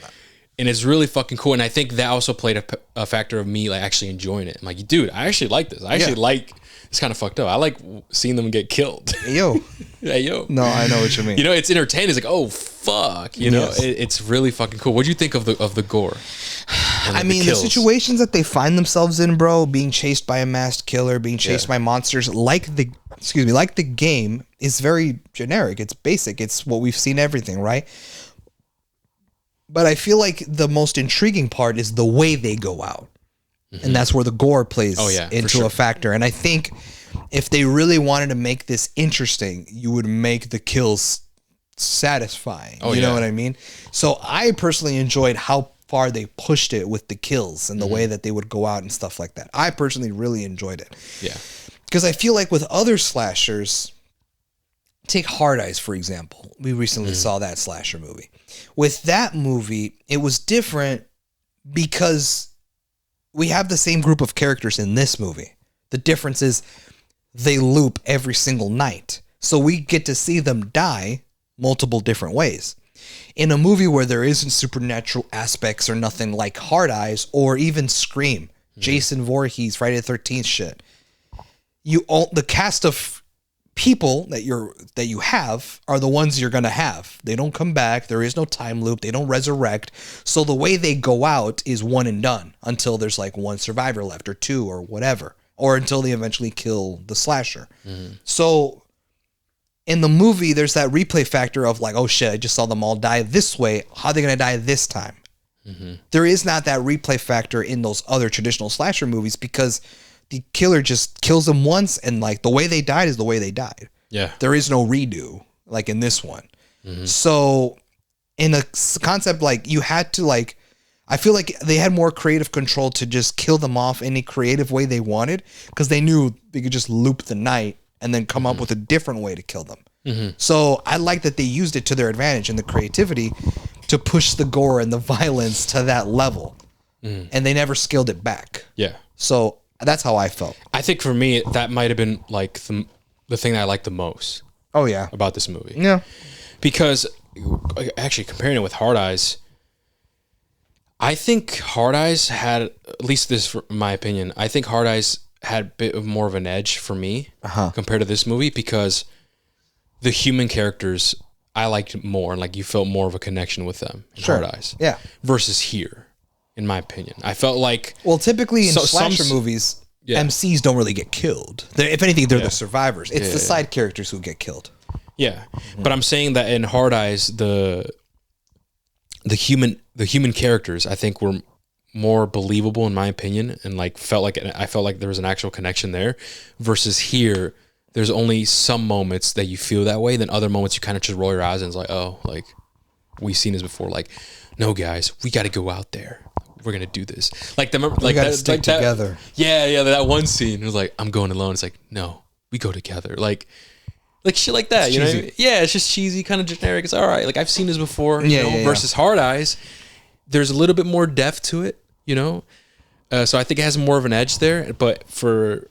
And it's really fucking cool. And I think that also played a factor of me like actually enjoying it. I'm like, dude, I actually like this. I actually like, it's kind of fucked up. I like seeing them get killed. Hey, yo. Hey, yo. No, I know what you mean. You know, it's entertaining. It's like, oh, fuck. You know, it's really fucking cool. What do you think of the gore? I mean, the situations that they find themselves in, bro, being chased by a masked killer, being chased by monsters, like the game, is very generic. It's basic. It's what we've seen everything, right? But I feel like the most intriguing part is the way they go out. And that's where the gore plays into a factor. And I think if they really wanted to make this interesting, you would make the kills satisfying. You know what I mean? So I personally enjoyed how far they pushed it with the kills and the way that they would go out and stuff like that. I personally really enjoyed it. Yeah. Because I feel like with other slashers, take Hard Eyes, for example. We recently saw that slasher movie. With that movie, it was different because we have the same group of characters in this movie. The difference is they loop every single night. So we get to see them die multiple different ways. In a movie where there isn't supernatural aspects or nothing like Hard Eyes or even Scream, Jason Voorhees, Friday the 13th shit, the cast of people that you have are the ones you're gonna have. They don't come back. There is no time loop. They don't resurrect. So the way they go out is one and done until there's like one survivor left or two or whatever, or until they eventually kill the slasher. So in the movie, there's that replay factor of like, oh shit, I just saw them all die this way. How are they gonna die this time? There is not that replay factor in those other traditional slasher movies because the killer just kills them once, and like the way they died is the way they died. Yeah. There is no redo like in this one. So in a concept like you had to like, I feel like they had more creative control to just kill them off any creative way they wanted because they knew they could just loop the night and then come up with a different way to kill them. So I like that they used it to their advantage and the creativity to push the gore and the violence to that level. And they never scaled it back. Yeah. So that's how I felt. I think for me, that might have been like the thing that I liked the most. Oh, yeah. About this movie. Yeah. Because actually comparing it with Hard Eyes, I think Hard Eyes had, at least this, for my opinion, I think Hard Eyes had a bit of more of an edge for me compared to this movie because the human characters I liked more, and like you felt more of a connection with them in Hard Eyes. Yeah. Versus here, in my opinion. I felt like... Well, typically in slasher movies, MCs don't really get killed. If anything, they're the survivors. It's the side characters who get killed. Yeah. But I'm saying that in Hard Eyes, the human characters, I think, were more believable in my opinion, and like I felt like there was an actual connection there. Versus here, there's only some moments that you feel that way. Then other moments you kind of just roll your eyes and it's like, oh, like we've seen this before. Like, no, guys, we got to go out there. We're gonna do this. Like the like we got to stick together. That one scene. It was like, I'm going alone. It's like, no, we go together. Like shit like that. You know what I mean? Yeah, it's just cheesy, kind of generic. It's all right. Like I've seen this before. Versus Hard Eyes, there's a little bit more depth to it. So I think it has more of an edge there. But for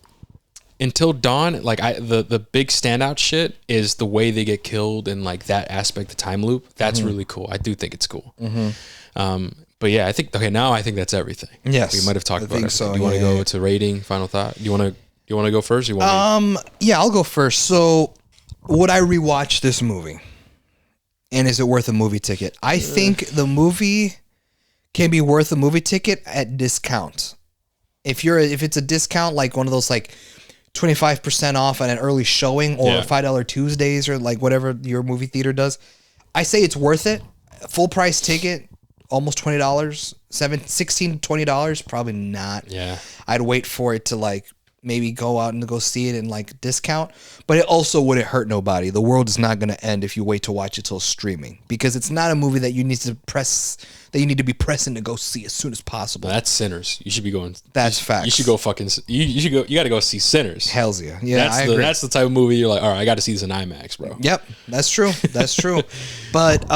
Until Dawn, like the big standout shit is the way they get killed and like that aspect, the time loop. That's really cool. I do think it's cool. But yeah, I think that's everything. Yes, we might have talked about it. So. Do you want to go to rating? Final thought? Do you want to go first? Or you want yeah, I'll go first. So, would I rewatch this movie? And is it worth a movie ticket? I think the movie can be worth a movie ticket at discount. If it's a discount, like one of those like 25% off at an early showing or $5 Tuesdays or like whatever your movie theater does, I say it's worth it. Full price ticket, almost $20, $16 to $20, probably not. Yeah. I'd wait for it to like maybe go out and go see it in like discount, but it also wouldn't hurt nobody. The world is not going to end if you wait to watch it till streaming, because it's not a movie that you need to be pressing to go see as soon as possible. That's Sinners. You should be going. That's facts. You should go fucking. You should go. You got to go see Sinners. Hells yeah. Yeah, I agree. That's the type of movie you're like, all right, I got to see this in IMAX, bro. Yep, that's true. That's true. But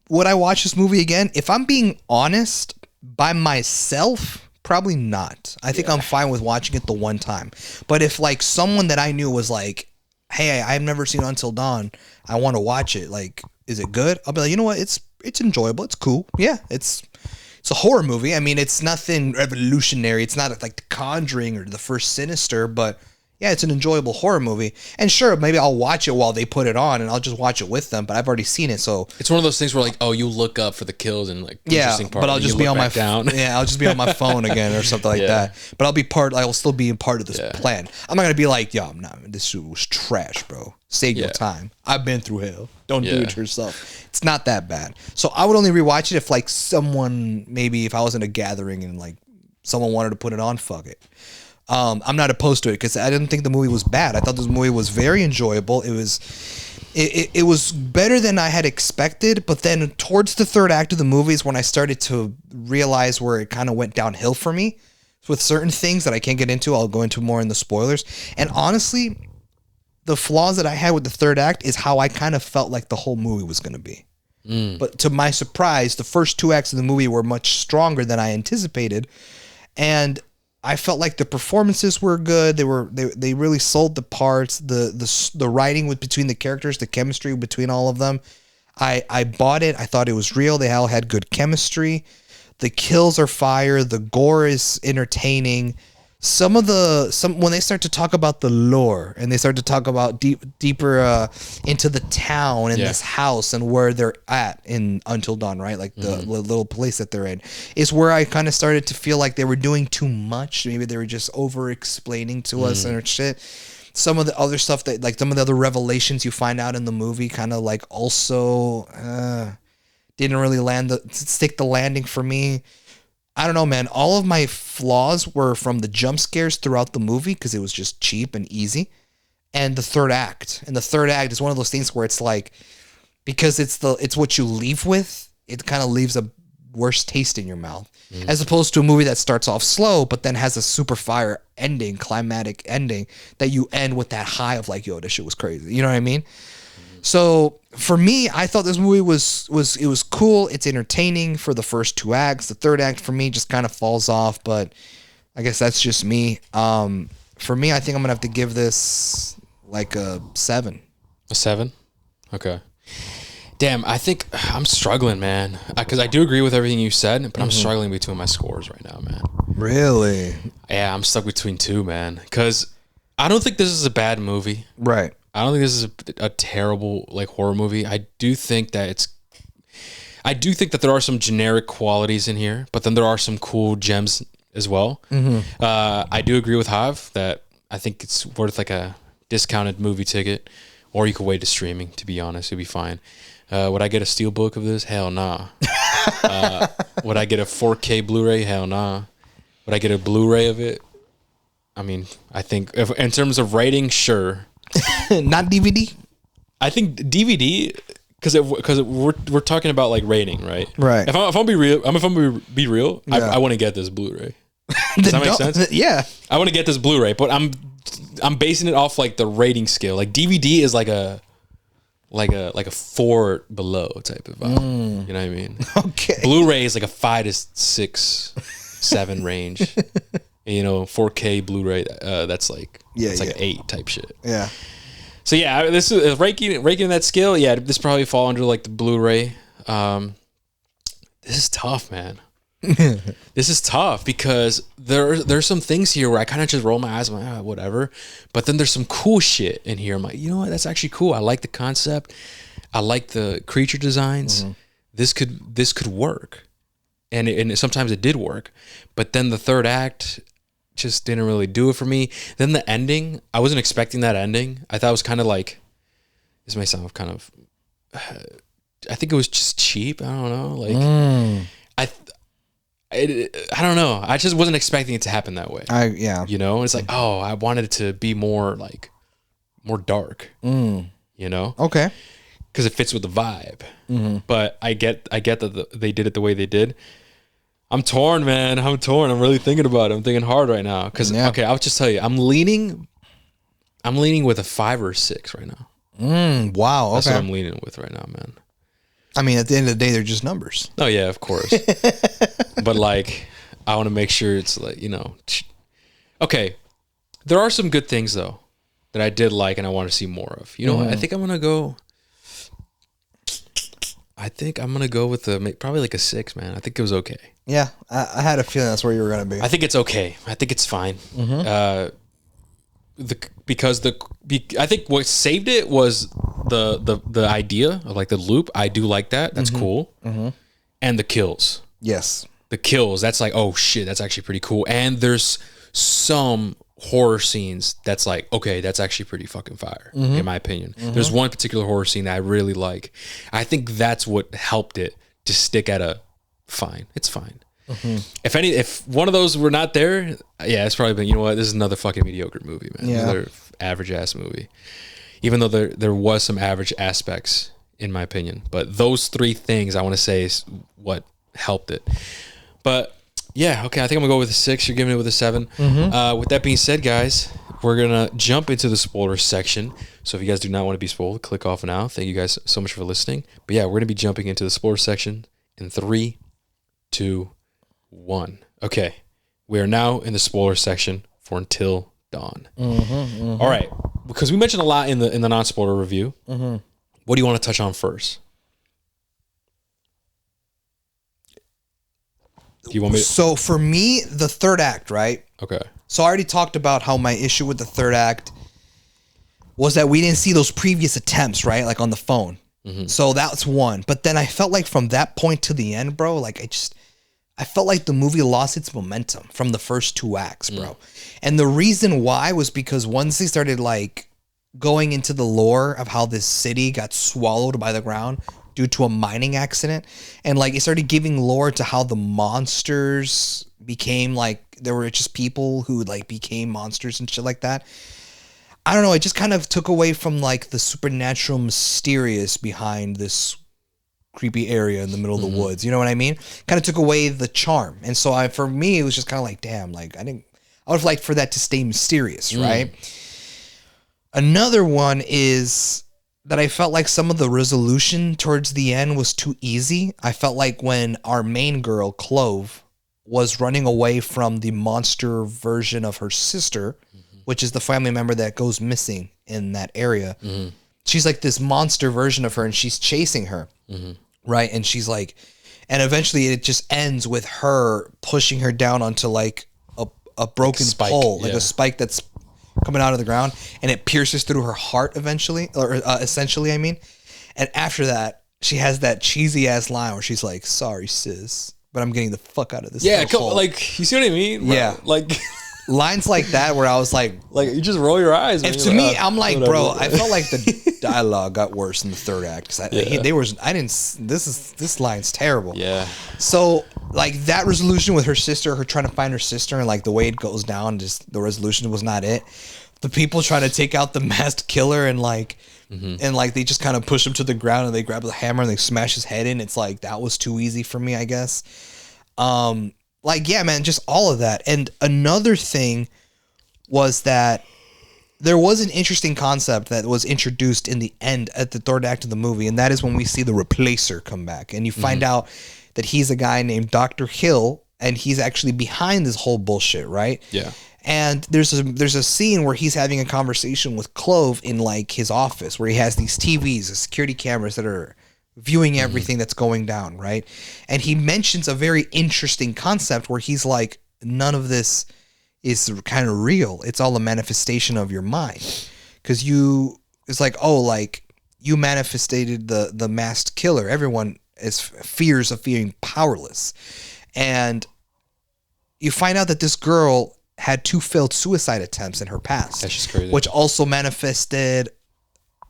would I watch this movie again? If I'm being honest, by myself, probably not. I think I'm fine with watching it the one time. But if like someone that I knew was like, hey, I've never seen Until Dawn, I want to watch it. Like, is it good? I'll be like, you know what? It's enjoyable. It's cool. Yeah, it's a horror movie. I mean, it's nothing revolutionary. It's not like The Conjuring or the first Sinister, but yeah, it's an enjoyable horror movie. And sure, maybe I'll watch it while they put it on, and I'll just watch it with them. But I've already seen it, so it's one of those things where like, oh, you look up for the kills and like interesting part, but I'll just be on my phone. Yeah, I'll just be on my phone again or something like that. But I will still be a part of this plan. I'm not gonna be like, yo, this shit was trash, bro. Save your time. I've been through hell. Don't do it yourself. It's not that bad. So I would only rewatch it if like someone, maybe if I was in a gathering and like someone wanted to put it on, fuck it. I'm not opposed to it because I didn't think the movie was bad. I thought this movie was very enjoyable. It was better than I had expected, but then towards the third act of the movie is when I started to realize where it kind of went downhill for me with certain things that I can't get into. I'll go into more in the spoilers. And honestly, the flaws that I had with the third act is how I kind of felt like the whole movie was going to be. But to my surprise, the first two acts of the movie were much stronger than I anticipated. And I felt like the performances were good. They really sold the parts. The writing between the characters, the chemistry between all of them. I bought it. I thought it was real. They all had good chemistry. The kills are fire. The gore is entertaining. When they start to talk about the lore and they start to talk about deeper into the town and this house and where they're at in Until Dawn, right? Like the little place that they're in, is where I kind of started to feel like they were doing too much. Maybe they were just over explaining to us and shit. Some of the other stuff that, like some of the other revelations you find out in the movie, kind of like also didn't really stick the landing for me. I don't know, man. All of my flaws were from the jump scares throughout the movie because it was just cheap and easy. And the third act. And the third act is one of those things where it's like, because it's what you leave with, it kind of leaves a worse taste in your mouth. As opposed to a movie that starts off slow, but then has a super fire ending, climatic ending, that you end with that high of like, yo, this shit was crazy. You know what I mean? So for me, I thought this movie was cool. It's entertaining for the first two acts. The third act for me just kind of falls off, but I guess that's just me. For me, I think I'm gonna have to give this like a 7. A 7? Okay. Damn, I think I'm struggling, man. Because I do agree with everything you said, but I'm struggling between my scores right now, man. Really? Yeah, I'm stuck between two, man. Because I don't think this is a bad movie. Right. I don't think this is a terrible like horror movie. I do think that there are some generic qualities in here, but then there are some cool gems as well. I do agree with Hav that I think it's worth like a discounted movie ticket, or you could wait to streaming. To be honest, it'd be fine. Would I get a steelbook of this? Hell nah. Would I get a 4K Blu-ray? Hell nah. Would I get a Blu-ray of it? I mean, I think in terms of rating, sure. Not DVD. I think DVD because we're talking about like rating, right? Right. If I'm be real, be real, yeah. I want to get this Blu-ray. Does that make sense? Yeah. I want to get this Blu-ray, but I'm basing it off like the rating scale. Like DVD is like a 4 below type of vibe. You know what I mean? Okay. Blu-ray is like a 5 to 6, 7 range. And, 4K Blu-ray, that's like like an 8 type shit. Yeah. So yeah, this is ranking that scale. Yeah, this probably fall under like the Blu-ray. This is tough, man. This is tough because there's some things here where I kind of just roll my eyes. I'm like, whatever. But then there's some cool shit in here. I'm like, you know what? That's actually cool. I like the concept. I like the creature designs. This could work, and sometimes it did work. But then the third act just didn't really do it for me. Then the ending, I wasn't expecting that ending. I thought it was kind of like, this may sound kind of, I think it was just cheap. I don't know. Like, I don't know. I just wasn't expecting it to happen that way. It's like, oh, I wanted it to be more dark. Okay. Because it fits with the vibe. But I get that they did it the way they did. I'm torn, man. I'm torn. I'm really thinking about it. I'm thinking hard right now. Because okay, I'll just tell you, I'm leaning with a 5 or 6 right now. Wow. Okay. That's what I'm leaning with right now, man. I mean, at the end of the day, they're just numbers. Oh yeah, of course. But like, I want to make sure it's like, okay. There are some good things though that I did like and I want to see more of. You know what? I think I'm gonna go with probably like a 6, man. I think it was okay. Yeah, I had a feeling that's where you were gonna be. I think it's okay. I think it's fine. I think what saved it was the idea of like the loop. I do like that. That's cool. And the kills. Yes. The kills. That's like, oh shit, that's actually pretty cool. And there's some horror scenes that's like, okay, that's actually pretty fucking fire, in my opinion. There's one particular horror scene that I really like. I think that's what helped it to stick at a fine. It's fine. If one of those were not there, yeah, it's probably been, you know what, this is another fucking mediocre movie, man. Yeah. Another average ass movie. Even though there was some average aspects, in my opinion. But those 3 things I want to say is what helped it. But yeah, okay, I think I'm gonna go with a 6. You're giving it with a 7. With that being said, guys, we're gonna jump into the spoiler section. So if you guys do not want to be spoiled, click off now. Thank you guys so much for listening. But yeah, we're gonna be jumping into the spoiler section in 3, 2, 1. Okay, we are now in the spoiler section for Until Dawn. All right, because we mentioned a lot in the non-spoiler review. What do you want to touch on first? Do you want me to? So for me, the third act, right? Okay. So I already talked about how my issue with the third act was that we didn't see those previous attempts, right? Like on the phone. So that's one. But then I felt like from that point to the end, bro, like I felt like the movie lost its momentum from the first 2 acts, bro. And the reason why was because once they started like going into the lore of how this city got swallowed by the ground due to a mining accident, and like it started giving lore to how the monsters became like, there were just people who like became monsters and shit like that. I don't know, it just kind of took away from like the supernatural mysterious behind this creepy area in the middle of the woods. You know what I mean? Kind of took away the charm. And so for me, it was just kind of like, damn, like I would have liked for that to stay mysterious, right? Another one is that I felt like some of the resolution towards the end was too easy. I felt like when our main girl, Clove, was running away from the monster version of her sister, which is the family member that goes missing in that area, she's like this monster version of her, and she's chasing her, right? And she's like, and eventually it just ends with her pushing her down onto like a broken pole, like a spike that's coming out of the ground, and it pierces through her heart eventually, or essentially, I mean. And after that, she has that cheesy ass line where she's like, "Sorry, sis, but I'm getting the fuck out of this." Yeah, like, you see what I mean? Yeah, like lines like that where I was like you just roll your eyes. If to me, I'm like, whatever. Bro, I felt like the dialogue got worse in the third act because this line's terrible. Yeah. So like that resolution with her sister, her trying to find her sister, and like the way it goes down, just the resolution was not it. The people trying to take out the masked killer and like. And like they just kind of push him to the ground and they grab the hammer and they smash his head in. It's like that was too easy for me, I guess. Like, yeah, man, just all of that. And another thing was that there was an interesting concept that was introduced in the end at the third act of the movie, and that is when we see the Replacer come back, and you find out that he's a guy named Dr. Hill, and he's actually behind this whole bullshit, right? Yeah. And there's a scene where he's having a conversation with Clove in like his office where he has these TVs, the security cameras that are viewing everything that's going down, right? And he mentions a very interesting concept where he's like, none of this is kind of real. It's all a manifestation of your mind. Because it's like, oh, like you manifested the masked killer. Everyone fears of feeling powerless. And you find out that this girl had 2 failed suicide attempts in her past. That's just crazy. Which also manifested,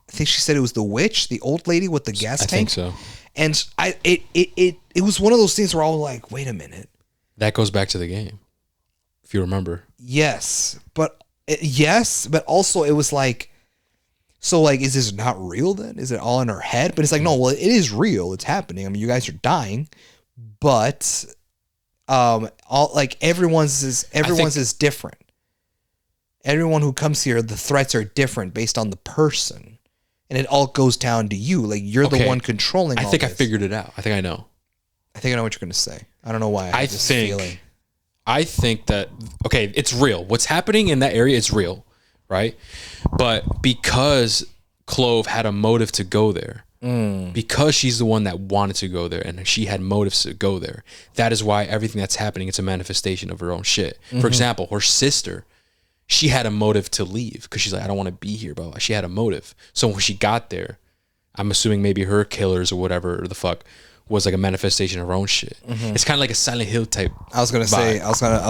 I think she said it was the witch, the old lady with the gas tank. I think so. And it was one of those things where I was like, wait a minute. That goes back to the game, if you remember. Yes, but also it was like, so like, is this not real then? Is it all in her head? But it's like, no, well, it is real. It's happening. I mean, you guys are dying, but all like everyone's is different. Everyone who comes here, the threats are different based on the person, and it all goes down to you. Like you're the one controlling. I think I figured it out. I think I know. I think I know what you're going to say. I don't know why. I think that it's real. What's happening in that area is real, right? But because Clove had a motive to go there, because she's the one that wanted to go there and she had motives to go there, that is why everything that's happening, it's a manifestation of her own shit. For example, her sister, she had a motive to leave because she's like, I don't want to be here, blah. She had a motive. So when she got there, I'm assuming maybe her killers or whatever the fuck was like a manifestation of her own shit. It's kind of like a Silent Hill type. I was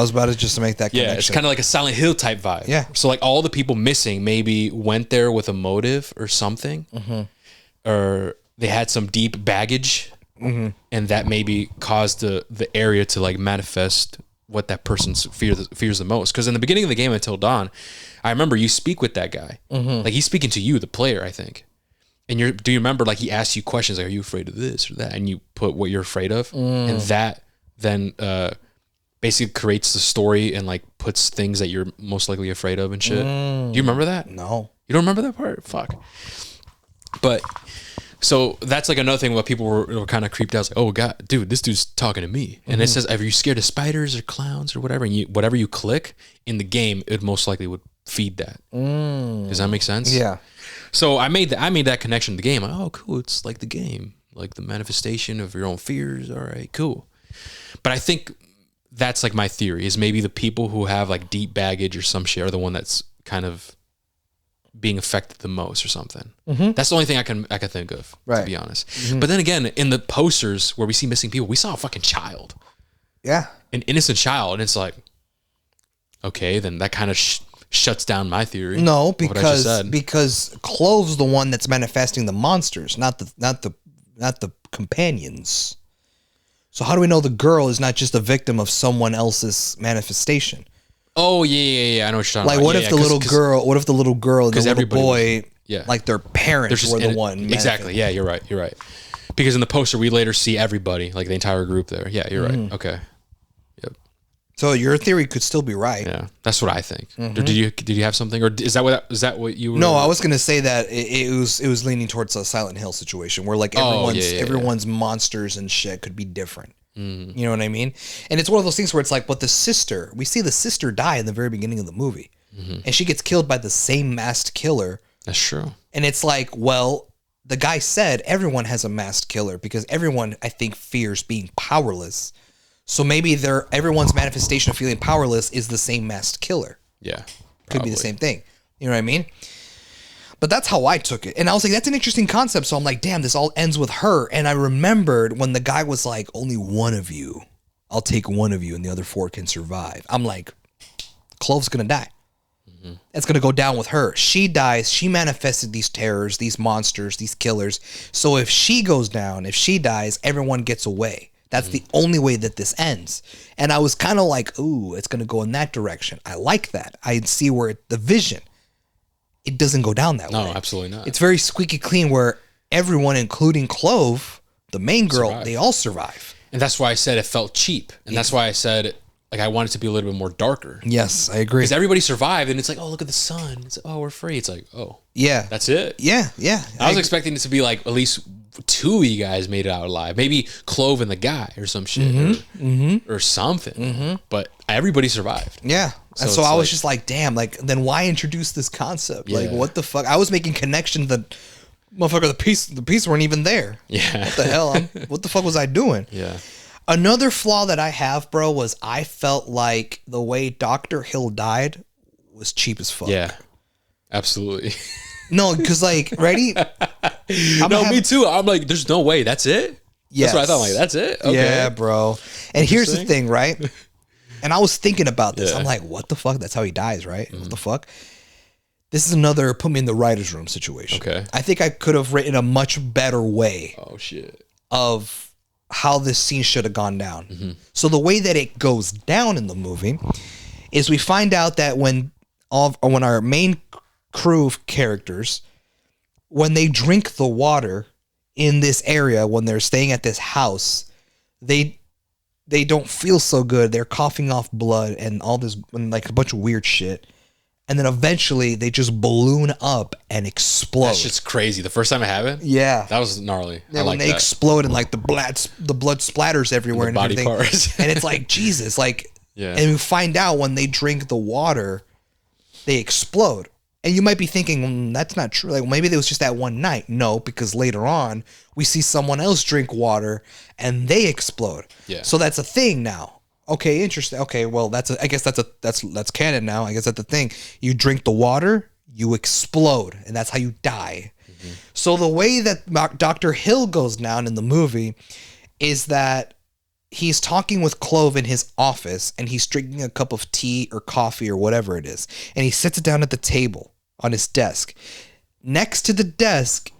about to just make that connection. Yeah, it's kind of like a Silent Hill type vibe. Yeah. So like all the people missing maybe went there with a motive or something, or they had some deep baggage, and that maybe caused the area to like manifest what that person fears the most. Because in the beginning of the game, Until Dawn, I remember you speak with that guy. Like he's speaking to you, the player, I think. And do you remember, like, he asked you questions like, are you afraid of this or that? And you put what you're afraid of. And that then basically creates the story and, like, puts things that you're most likely afraid of and shit. Do you remember that? No. You don't remember that part? Fuck. But, so that's, like, another thing where people were kind of creeped out. It's like, oh, God, dude, this dude's talking to me. And it says, are you scared of spiders or clowns or whatever? And whatever you click in the game, it most likely would feed that. Does that make sense? Yeah. So I made that connection to the game. Like, oh, cool. It's like the game, like the manifestation of your own fears. All right, cool. But I think that's like my theory is maybe the people who have like deep baggage or some shit are the one that's kind of being affected the most or something. That's the only thing I can think of, to be honest. But then again, in the posters where we see missing people, we saw a fucking child. Yeah. An innocent child. And it's like, okay, then that kind of shuts down my theory. No, because Clove's the one that's manifesting the monsters, not the companions. So how do we know the girl is not just a victim of someone else's manifestation? Oh yeah. I know what you're talking about. Like, what if the little girl? What if the little girl and the little boy? Like their parents were the one. Exactly. Yeah, you're right. Because in the poster we later see everybody, like the entire group there. Yeah, you're right. Okay. So your theory could still be right. Yeah, that's what I think. Did you have something, or is that what you were? No, I was gonna say that it was leaning towards a Silent Hill situation where like everyone's monsters and shit could be different. You know what I mean? And it's one of those things where it's like, we see the sister die in the very beginning of the movie, and she gets killed by the same masked killer. That's true. And it's like, well, the guy said everyone has a masked killer because everyone, I think, fears being powerless. So maybe everyone's manifestation of feeling powerless is the same masked killer. Yeah. Could be the same thing. You know what I mean? But that's how I took it. And I was like, that's an interesting concept. So I'm like, damn, this all ends with her. And I remembered when the guy was like, only one of you, I'll take one of you and the other 4 can survive. I'm like, Clove's going to die. Mm-hmm. It's going to go down with her. She dies. She manifested these terrors, these monsters, these killers. So if she goes down, if she dies, everyone gets away. That's the only way that this ends. And I was kind of like, ooh, it's going to go in that direction. I like that. I see where the vision, it doesn't go down that way. No, absolutely not. It's very squeaky clean where everyone, including Clove, the main girl, they all survive. And that's why I said it felt cheap. And that's why I said, like, I want it to be a little bit more darker. Yes, I agree. Because everybody survived, and it's like, oh, look at the sun. It's like, oh, we're free. It's like, oh. Yeah. That's it? Yeah. I was expecting it to be like at least 2 of you guys made it out alive. Maybe Clove and the guy or some shit or something. Mm-hmm. But everybody survived. Yeah. And so I was just like, damn, like, then why introduce this concept? Yeah. Like, what the fuck? I was making connections that, motherfucker, the piece weren't even there. Yeah. What the hell? What the fuck was I doing? Yeah. Another flaw that I have, bro, was I felt like the way Dr. Hill died was cheap as fuck. Yeah. Absolutely. No, because like, ready? Me too. I'm like, there's no way. That's it? Yes. That's what I thought. I'm like, that's it? Okay. Yeah, bro. And here's the thing, right? And I was thinking about this. Yeah. I'm like, what the fuck? That's how he dies, right? Mm-hmm. What the fuck? This is another put me in the writer's room situation. Okay. I think I could have written a much better way. Oh, shit. Of how this scene should have gone down. Mm-hmm. So the way that it goes down in the movie is we find out that when our main crew of characters, when they drink the water in this area, when they're staying at this house, they don't feel so good. They're coughing off blood and all this, and like a bunch of weird shit. And then eventually they just balloon up and explode. That shit's crazy. The first time it happened? Yeah. That was gnarly. Yeah, when they explode and like the blood splatters everywhere and body everything. parts. And it's like, Jesus, like, yeah. And we find out when they drink the water, they explode. And you might be thinking, that's not true. Like, maybe it was just that one night. No, because later on, we see someone else drink water and they explode. Yeah. So that's a thing now. Okay, interesting. Okay, well, I guess that's canon now. I guess that's the thing. You drink the water, you explode, and that's how you die. Mm-hmm. So the way that Dr. Hill goes down in the movie is that he's talking with Clove in his office, and he's drinking a cup of tea or coffee or whatever it is, and he sits it down at the table on his desk. Next to the desk,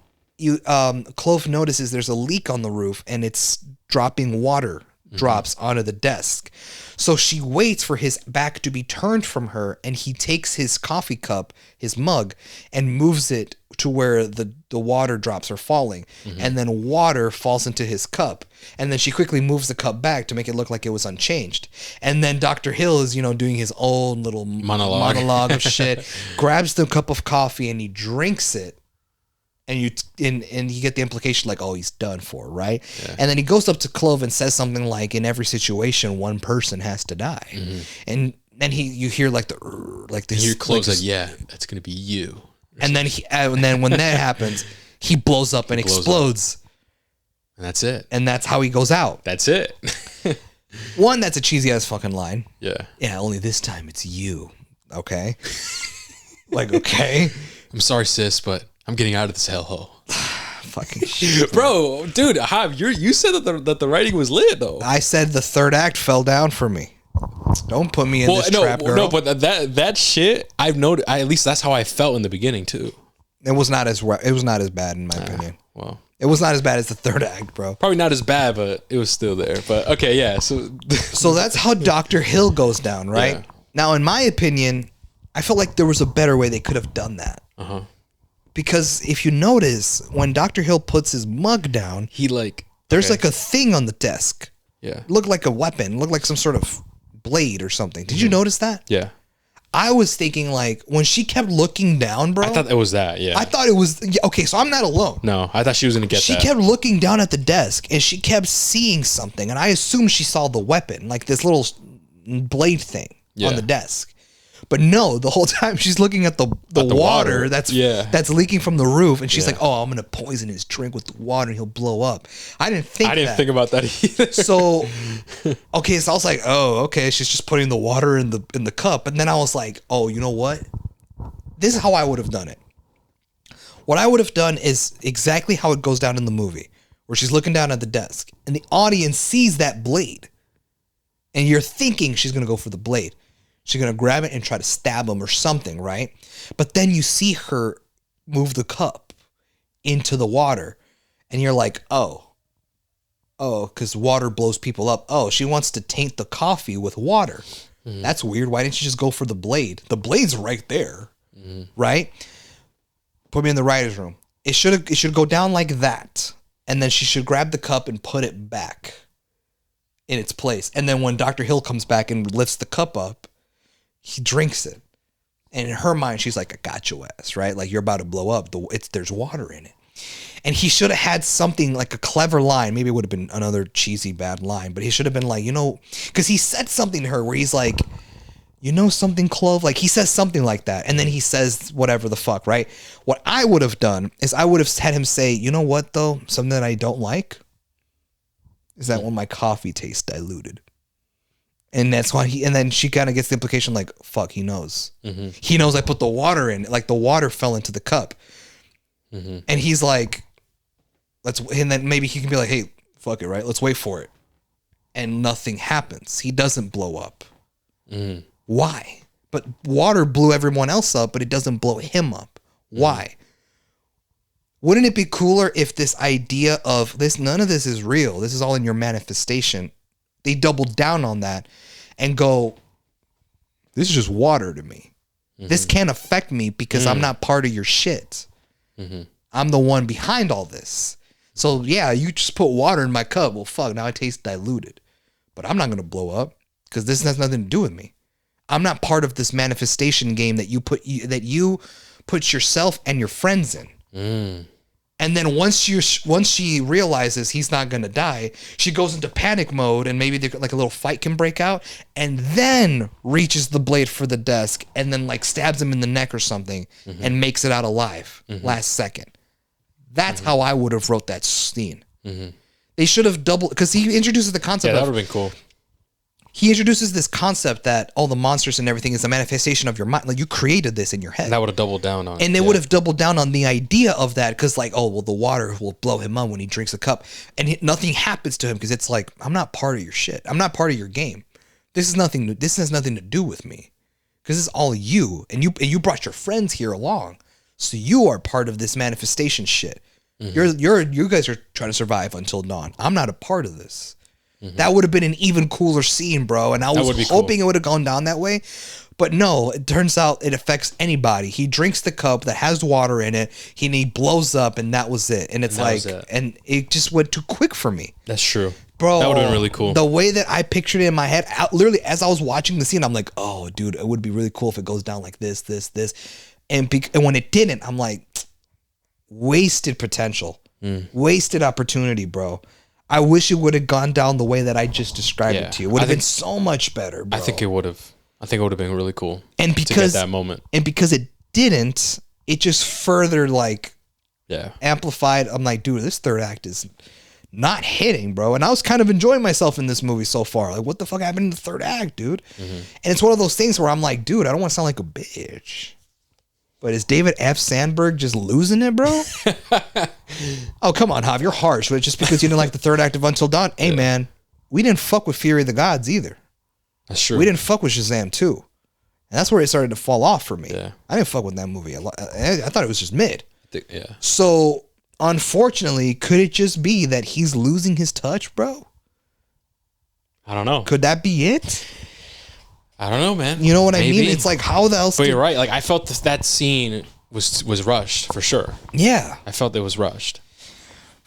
Clove notices there's a leak on the roof, and it's dropping water. Drops onto the desk. So she waits for his back to be turned from her, and he takes his coffee cup, his mug, and moves it to where the water drops are falling. Mm-hmm. And then water falls into his cup. And then she quickly moves the cup back to make it look like it was unchanged. And then Dr. Hill is, doing his own little monologue of shit, grabs the cup of coffee and he drinks it. And you get the implication like, oh, he's done for, right? Yeah. And then he goes up to Clove and says something like, in every situation, one person has to die. Mm-hmm. And then you hear like this. You hear Clove like, yeah, that's gonna be you. And then when that happens, he blows up and explodes. And that's it. And that's how he goes out. That's it. One, that's a cheesy ass fucking line. Yeah. Yeah. Only this time it's you. Okay. Like, okay. I'm sorry, sis, but I'm getting out of this hellhole. Fucking shit, bro, dude. You said that the writing was lit though. I said the third act fell down for me. Don't put me in this trap, girl. No, but that shit I've noted. At least that's how I felt in the beginning too. It was not as bad in my opinion. Well, it was not as bad as the third act, bro. Probably not as bad, but it was still there. But okay, yeah. So that's how Dr. Hill goes down, right? Yeah. Now, in my opinion, I felt like there was a better way they could have done that. Uh-huh. Because if you notice, when Dr. Hill puts his mug down, there's like a thing on the desk. Yeah. It looked like a weapon. It looked like some sort of blade or something. Did you notice that? Yeah. I was thinking like when she kept looking down, bro. I thought it was that, yeah. I thought it was, okay, so I'm not alone. No, I thought she was going to get that. She kept looking down at the desk and she kept seeing something. And I assumed she saw the weapon, like this little blade thing on the desk. But no, the whole time she's looking at the water that's leaking from the roof, and she's like, "Oh, I'm gonna poison his drink with the water, and he'll blow up." I didn't think about that either. So, okay, so I was like, "Oh, okay, she's just putting the water in the cup," and then I was like, "Oh, you know what? This is how I would have done it. What I would have done is exactly how it goes down in the movie, where she's looking down at the desk, and the audience sees that blade, and you're thinking she's gonna go for the blade." She's going to grab it and try to stab him or something, right? But then you see her move the cup into the water. And you're like, oh, because water blows people up. Oh, she wants to taint the coffee with water. Mm-hmm. That's weird. Why didn't you just go for the blade? The blade's right there, right? Put me in the writer's room. It should go down like that. And then she should grab the cup and put it back in its place. And then when Dr. Hill comes back and lifts the cup up, he drinks it. And in her mind, she's like, I got your ass, right? Like, you're about to blow up. There's water in it. And he should have had something like a clever line. Maybe it would have been another cheesy, bad line. But he should have been like, because he said something to her where he's like, something, Clove? Like, he says something like that. And then he says whatever the fuck, right? What I would have done is I would have had him say, you know what, though? Something that I don't like is that when my coffee tastes diluted. And that's why and then she kind of gets the implication like, fuck, he knows. Mm-hmm. He knows I put the water in, like the water fell into the cup. Mm-hmm. And he's like, and then maybe he can be like, hey, fuck it, right? Let's wait for it. And nothing happens. He doesn't blow up. Mm. Why? But water blew everyone else up, but it doesn't blow him up. Why? Wouldn't it be cooler if this idea of none of this is real, this is all in your manifestation, they double down on that and go, this is just water to me. Mm-hmm. This can't affect me because I'm not part of your shit. Mm-hmm. I'm the one behind all this. So yeah, you just put water in my cup. Well, fuck, now it tastes diluted. But I'm not going to blow up because this has nothing to do with me. I'm not part of this manifestation game that you put yourself and your friends in. Mm. And then once she realizes he's not going to die, she goes into panic mode and maybe like a little fight can break out and then reaches the blade for the desk and then like stabs him in the neck or something and makes it out alive last second. That's how I would have wrote that scene. Mm-hmm. They should have because he introduces the concept. Yeah, that would have been cool. He introduces this concept that all the monsters and everything is a manifestation of your mind. Like you created this in your head. And that would have doubled down on it. And they would have doubled down on the idea of that because like, oh, well, the water will blow him up when he drinks a cup. And nothing happens to him because it's like, I'm not part of your shit. I'm not part of your game. This has nothing to do with me because it's all you. And you brought your friends here along. So you are part of this manifestation shit. Mm-hmm. You guys are trying to survive until dawn. I'm not a part of this. Mm-hmm. That would have been an even cooler scene, bro. And I was hoping it would have gone down that way. But no, it turns out it affects anybody. He drinks the cup that has water in it. He blows up, and that was it. And and it just went too quick for me. That's true. Bro, that would have been really cool. The way that I pictured it in my head, literally as I was watching the scene, I'm like, oh, dude, it would be really cool if it goes down like this. And when it didn't, I'm like, wasted potential. Wasted opportunity, bro. I wish it would have gone down the way that I just described it to you. It would have been so much better, bro. I think it would have. I think it would have been really cool. And because to get that moment. And because it didn't, it just further amplified. I'm like, dude, this third act is not hitting, bro. And I was kind of enjoying myself in this movie so far. Like, what the fuck happened in the third act, dude? Mm-hmm. And it's one of those things where I'm like, dude, I don't want to sound like a bitch. But is David F. Sandberg just losing it, bro? Oh, come on, Hav. You're harsh. But just because you didn't like the third act of Until Dawn, hey, man, we didn't fuck with Fury of the Gods either. That's true. We didn't fuck with Shazam 2. And that's where it started to fall off for me. Yeah. I didn't fuck with that movie a lot. I thought it was just mid. Yeah. So, unfortunately, could it just be that he's losing his touch, bro? I don't know. Could that be it? I don't know, man. You know what I mean? It's like, how the else? But you're right. Like, I felt that scene was rushed for sure. Yeah. I felt it was rushed.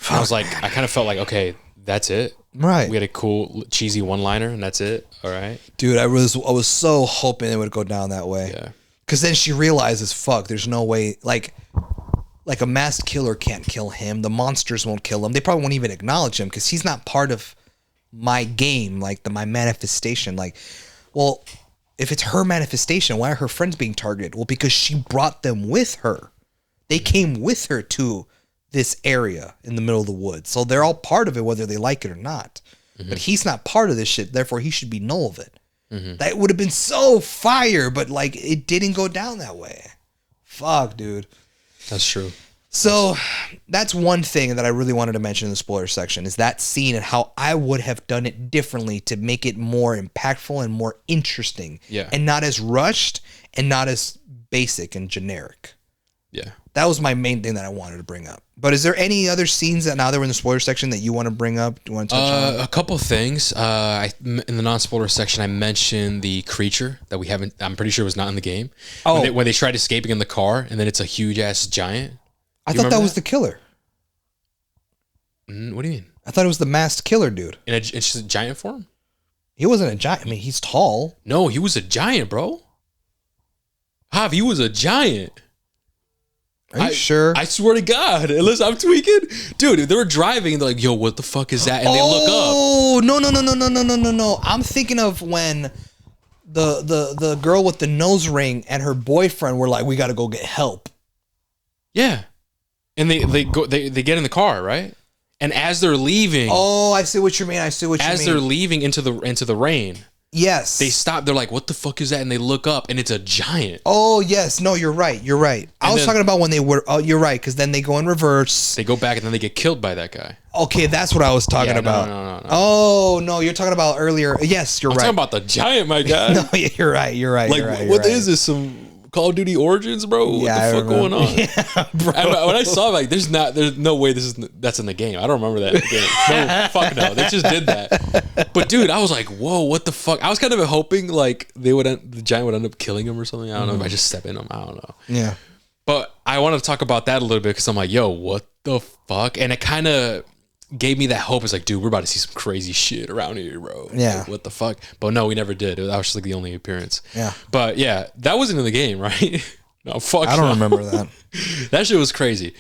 I was like, I kind of felt like, okay, that's it. Right. We had a cool, cheesy one-liner, and that's it. All right. Dude, I was so hoping it would go down that way. Yeah. Because then she realizes, fuck, there's no way, like a masked killer can't kill him. The monsters won't kill him. They probably won't even acknowledge him because he's not part of my game, like my manifestation. Like, well, if it's her manifestation, why are her friends being targeted? Well, because she brought them with her. They came with her to this area in the middle of the woods. So they're all part of it, whether they like it or not. But he's not part of this shit, therefore he should be null of it. That would have been so fire, but like it didn't go down that way. Fuck, dude. That's true. So that's one thing that I really wanted to mention in the spoiler section is that scene and how I would have done it differently to make it more impactful and more interesting. Yeah. And not as rushed and not as basic and generic. Yeah. That was my main thing that I wanted to bring up. But is there any other scenes that now that we're in the spoiler section that you want to bring up? Do you want to touch on? A couple things. In the non-spoiler section, I mentioned the creature that we haven't. I'm pretty sure was not in the game. Oh, when they tried escaping in the car, and then it's a huge ass giant. I thought that was the killer. What do you mean? I thought it was the masked killer dude. It's just a giant form. He wasn't a giant. I mean, he's tall. No, he was a giant, bro. Hav, he was a giant. Are you sure? I swear to God. Unless I'm tweaking. Dude, they were driving and they're like, yo, what the fuck is that? And they look up. Oh, no. I'm thinking of when the girl with the nose ring and her boyfriend were like, we got to go get help. Yeah. And they get in the car, right? And as they're leaving. Oh, I see what you mean. As they're leaving into the rain. Yes. They stop. They're like, what the fuck is that? And they look up and it's a giant. Oh, yes. No, you're right. I was talking about when they were. Oh, you're right. Because then they go in reverse. They go back and then they get killed by that guy. Okay, that's what I was talking about. No. Oh, no. You're talking about earlier. Yes, you're right. I'm talking about the giant, my guy. No, you're right. Like, what is this? Some Call of Duty Origins, bro? What the fuck going on? Yeah, bro. When I saw it, like, there's no way that's in the game. I don't remember that in the game. No, fuck no. They just did that. But dude, I was like, whoa, what the fuck? I was kind of hoping like the giant would end up killing him or something. I don't know if I just step in him. I don't know. Yeah. But I want to talk about that a little bit because I'm like, yo, what the fuck? And it kind of gave me that hope. It's like, dude, we're about to see some crazy shit around here, bro. Yeah. Like, what the fuck? But no, we never did. That was just like the only appearance. Yeah. But yeah, that wasn't in the game, right? No, fuck. I don't remember that. That shit was crazy.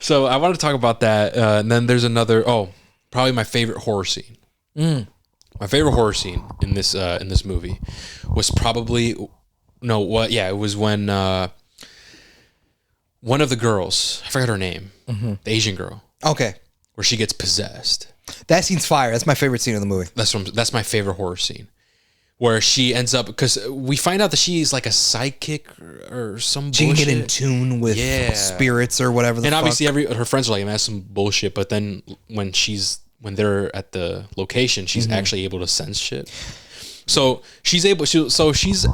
So I wanted to talk about that. And then there's another, probably my favorite horror scene. My favorite horror scene in this movie was probably, it was when one of the girls, I forgot her name, the Asian girl. Okay. Where she gets possessed. That scene's fire. That's my favorite scene in the movie. That's my favorite horror scene. Where she ends up, because we find out that she's like a psychic or some bullshit. She can get in tune with spirits or whatever the fuck. And obviously her friends are like, that's some bullshit. But then when they're at the location, she's actually able to sense shit. So she's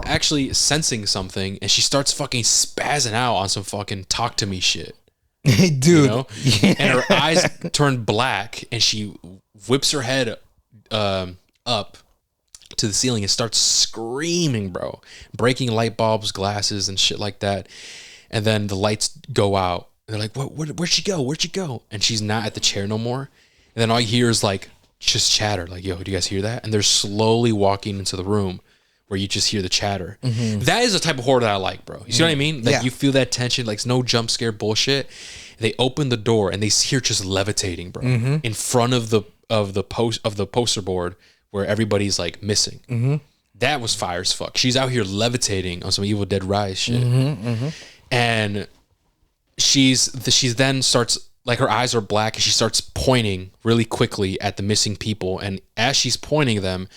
actually sensing something and she starts fucking spazzing out on some fucking talk to me shit. Hey, dude. You know? Yeah. And her eyes turn black and she whips her head up to the ceiling and starts screaming, bro. Breaking light bulbs, glasses, and shit like that. And then the lights go out. And they're like, where'd she go? Where'd she go? And she's not at the chair no more. And then all you hear is like, just chatter. Like, yo, do you guys hear that? And they're slowly walking into the room where you just hear the chatter. That is the type of horror that I like, bro. You see what I mean? Like, you feel that tension, like, it's no jump scare bullshit. They open the door and they see her just levitating, bro, in front of the poster board where everybody's like missing. That was fire as fuck. She's out here levitating on some Evil Dead Rise shit, and she then starts, like, her eyes are black and she starts pointing really quickly at the missing people. And as she's pointing them,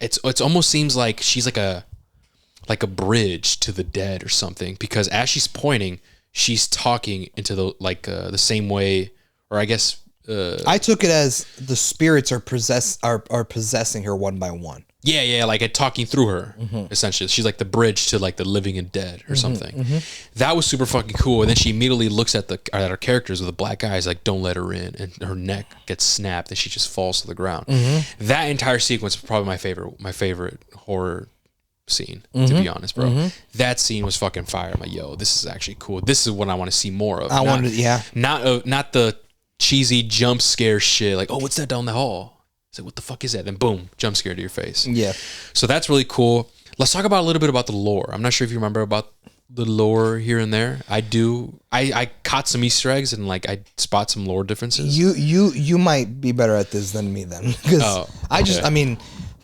it's almost seems like she's like a bridge to the dead or something, because as she's pointing, she's talking into the same way, or I guess I took it as the spirits are possessing her one by one. Yeah, like it talking through her, essentially. She's like the bridge to like the living and dead or something. That was super fucking cool. And then she immediately looks at our characters with the black eyes, like, don't let her in. And her neck gets snapped and she just falls to the ground. That entire sequence was probably my favorite horror scene, to be honest, bro. That scene was fucking fire. I'm like, yo, this is actually cool. This is what I want to see more of. Not the cheesy jump scare shit, like, oh, what's that down the hall? It's like, what the fuck is that? Then boom, jump scare to your face. Yeah. So that's really cool. Let's talk about a little bit about the lore. I'm not sure if you remember about the lore here and there. I do. I caught some Easter eggs and like I spot some lore differences. You might be better at this than me then, because I mean,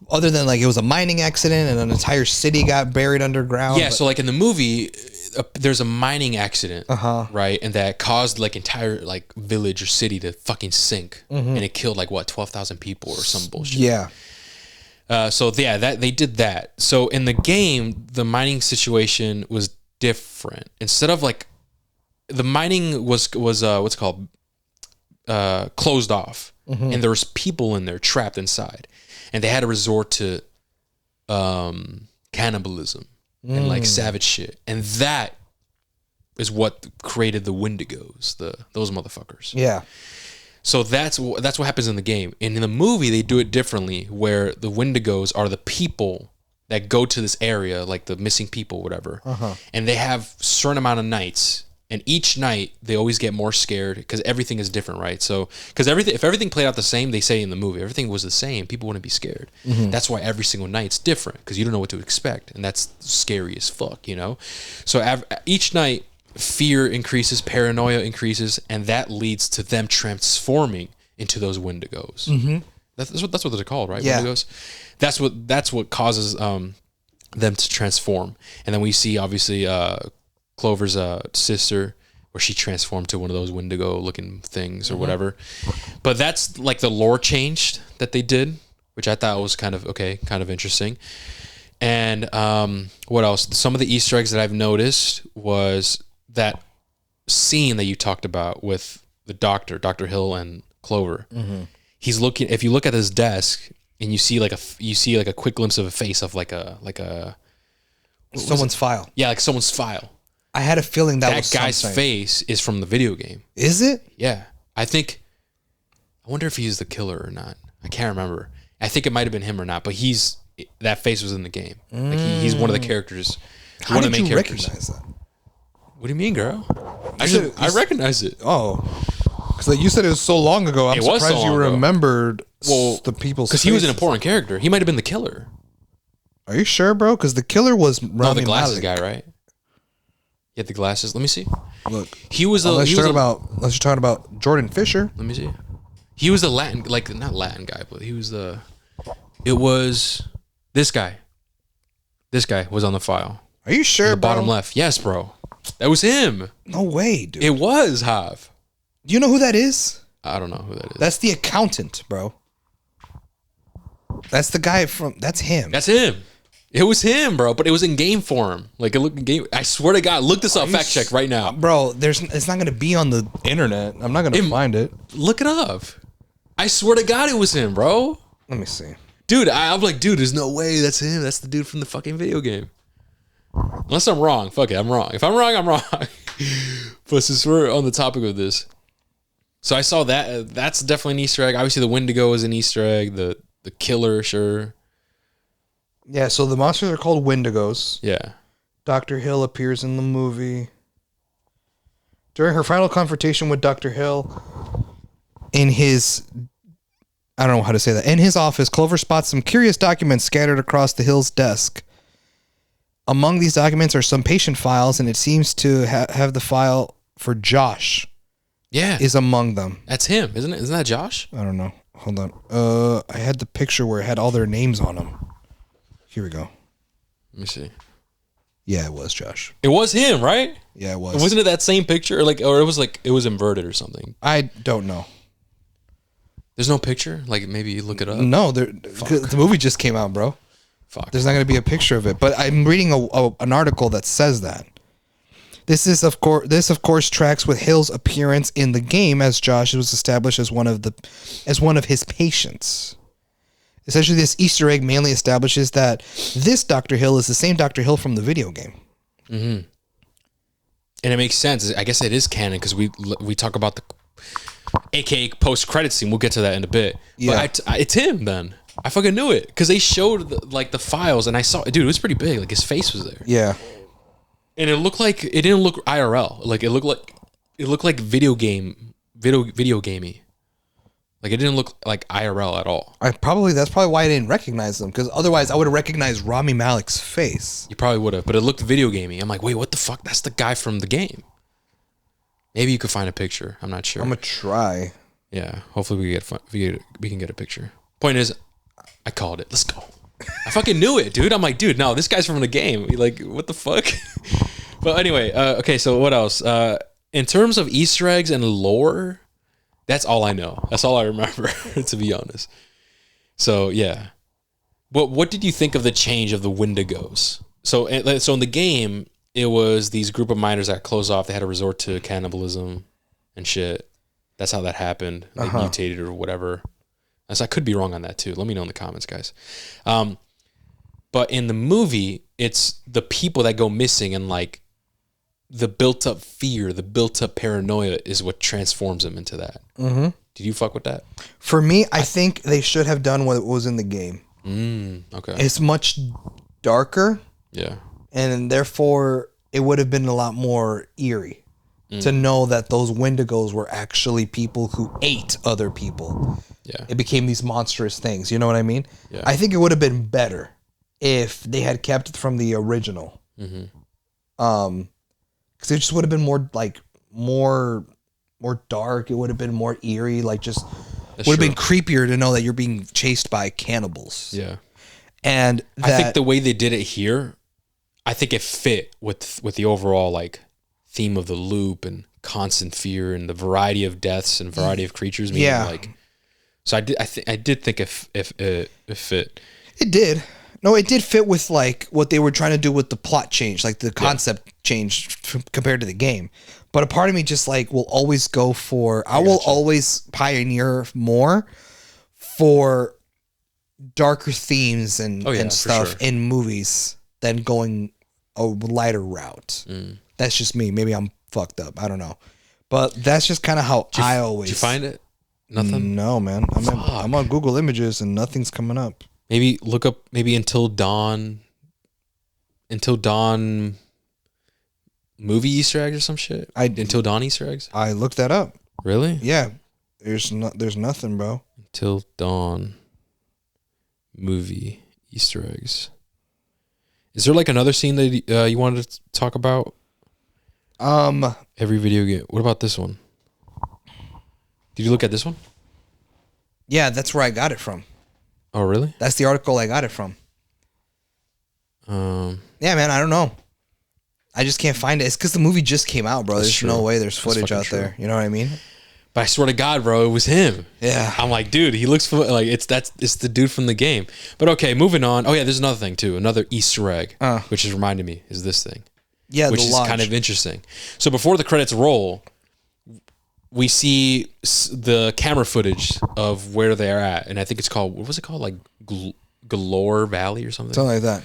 other than like it was a mining accident and an entire city got buried underground. Yeah, so like in the movie, there's a mining accident, right, and that caused like entire like village or city to fucking sink, and it killed like what 12,000 people or some bullshit. Yeah. So yeah, that they did that. So in the game, the mining situation was different. Instead of like, the mining was what's it called, closed off, and there was people in there trapped inside, and they had to resort to cannibalism and like savage shit, and that is what created the Wendigos, those motherfuckers. Yeah. So that's what happens in the game. And in the movie, they do it differently, where the Wendigos are the people that go to this area, like the missing people, whatever, and they have a certain amount of nights. And each night they always get more scared because everything is different, right? So, because if everything played out the same, they say in the movie, everything was the same, people wouldn't be scared. That's why every single night's different, because you don't know what to expect, and that's scary as fuck, you know. So each night, fear increases, paranoia increases, and that leads to them transforming into those Wendigos. That's what they're called, right? Yeah. Wendigos. That's what causes them to transform, and then we see obviously. Clover's sister, where she transformed to one of those Wendigo looking things or whatever. But that's like the lore changed that they did, which I thought was kind of interesting. And what else? Some of the Easter eggs that I've noticed was that scene that you talked about with the Dr. Hill and Clover. He's looking, if you look at his desk and you see like a quick glimpse of a face of like a someone's file. Yeah, like someone's file. I had a feeling that was guy's something. face is from the video game. Is it? Yeah. I wonder if he's the killer or not. I can't remember. I think it might have been him or not, but that face was in the game. Like he's one of the characters. How one of the did main you characters. recognize that? What do you mean, girl? I recognize it. Oh. Because like you said it was so long ago. I'm surprised you remembered the people's because he was an important character. He might have been the killer. Are you sure, bro? Because the killer was Rami the glasses Malek. guy, right? He had the glasses. Let me see. Look, he was unless you're talking about Jordan Fisher. Let me see. He was the Latin, like not Latin guy, but he was it was this guy. This guy was on the file. Are you sure, the bottom left. Yes, bro. That was him. No way, dude. It was Hav. Do you know who that is? I don't know who that is. That's the accountant, bro. That's the guy that's him. That's him. It was him, bro, but it was in game form. Like it looked in game. I swear to God, look this up. Fact check right now, bro. It's not gonna be on the internet. I'm not gonna find it. Look it up. I swear to God, it was him, bro. Let me see, dude. I'm like, dude, there's no way that's him. That's the dude from the fucking video game. Unless I'm wrong, fuck it, I'm wrong. If I'm wrong, I'm wrong. But since we're on the topic of this, so I saw that. That's definitely an Easter egg. Obviously, the Wendigo is an Easter egg. The killer, sure. Yeah, so the monsters are called Wendigos. Yeah. Dr. Hill appears in the movie. During her final confrontation with Dr. Hill, in his... I don't know how to say that. In his office, Clover spots some curious documents scattered across the Hill's desk. Among these documents are some patient files, and it seems to have the file for Josh. Yeah. Is among them. That's him, isn't it? Isn't that Josh? I don't know. Hold on. I had the picture where it had all their names on them. Here we go. Let me see. Yeah, it was Josh. It was him, right? Yeah, it was. Wasn't it that same picture, or it was inverted or something? I don't know. There's no picture. Like maybe look it up. No, the movie just came out, bro. Fuck. There's not going to be a picture of it, but I'm reading an article that says that. This of course tracks with Hill's appearance in the game, as Josh was established as one of his patients. Essentially, this Easter egg mainly establishes that this Dr. Hill is the same Dr. Hill from the video game. Mm-hmm. And it makes sense. I guess it is canon because we talk about the AKA post-credit scene. We'll get to that in a bit. Yeah. But it's him then. I fucking knew it because they showed the files and I saw, dude, it was pretty big. Like his face was there. Yeah. And it didn't look IRL. Like it looked like video gamey. Like it didn't look like IRL at all. That's probably why I didn't recognize them, because otherwise I would have recognized Rami Malek's face. You probably would have, but it looked video gamey. I'm like, wait, what the fuck? That's the guy from the game. Maybe you could find a picture. I'm not sure. I'm gonna try. Yeah, hopefully we can get a picture. Point is, I called it. Let's go. I fucking knew it, dude. I'm like, dude, no, this guy's from the game. Like, what the fuck? But anyway, okay, so what else? In terms of Easter eggs and lore, that's all I know. That's all I remember, to be honest. So, yeah. What did you think of the change of the Wendigos? So in the game, it was these group of miners that closed off. They had to resort to cannibalism and shit. That's how that happened. They mutated or whatever. So I could be wrong on that too. Let me know in the comments, guys. But in the movie, it's the people that go missing, and like the built-up fear, the built-up paranoia is what transforms them into that. Mm-hmm. Did you fuck with that? For me, I think they should have done what was in the game. Okay. It's much darker. Yeah. And therefore, it would have been a lot more eerie to know that those Wendigos were actually people who ate other people. Yeah. It became these monstrous things. You know what I mean? Yeah. I think it would have been better if they had kept it from the original. Mm-hmm. Because it just would have been more dark. It would have been more eerie. Like just would have been creepier to know that you're being chased by cannibals. Yeah. And I think the way they did it here, I think it fit with the overall like theme of the loop and constant fear and the variety of deaths and variety of creatures. Yeah. Like, so I did think if it fit. It did. No, it did fit with like what they were trying to do with the plot change, like the concept change compared to the game. But a part of me just like will always go for, I will always pioneer more for darker themes and stuff in movies than going a lighter route. That's just me. Maybe I'm fucked up. I don't know. But that's just kind of how I always. Did you find it? Nothing? No, man. I'm on Google Images and nothing's coming up. Maybe look up Until Dawn movie Easter eggs or some shit. Until Dawn Easter eggs. I looked that up. Really? Yeah. There's nothing, bro. Until Dawn movie Easter eggs. Is there like another scene that you wanted to talk about? Every video game. What about this one? Did you look at this one? Yeah, that's where I got it from. Oh, really? That's the article I got it from. Yeah, man, I don't know. I just can't find it. It's because the movie just came out, bro. There's no way there's footage out there. You know what I mean? But I swear to God, bro, it was him. Yeah. I'm like, dude, he looks like it's the dude from the game. But okay, moving on. Oh yeah, there's another thing too. Another Easter egg, which has reminded me, is this thing. Yeah, which is kind of interesting. So before the credits roll, we see the camera footage of where they're at, and I think it's called, what was it called, like Galore Valley or something? Something like that.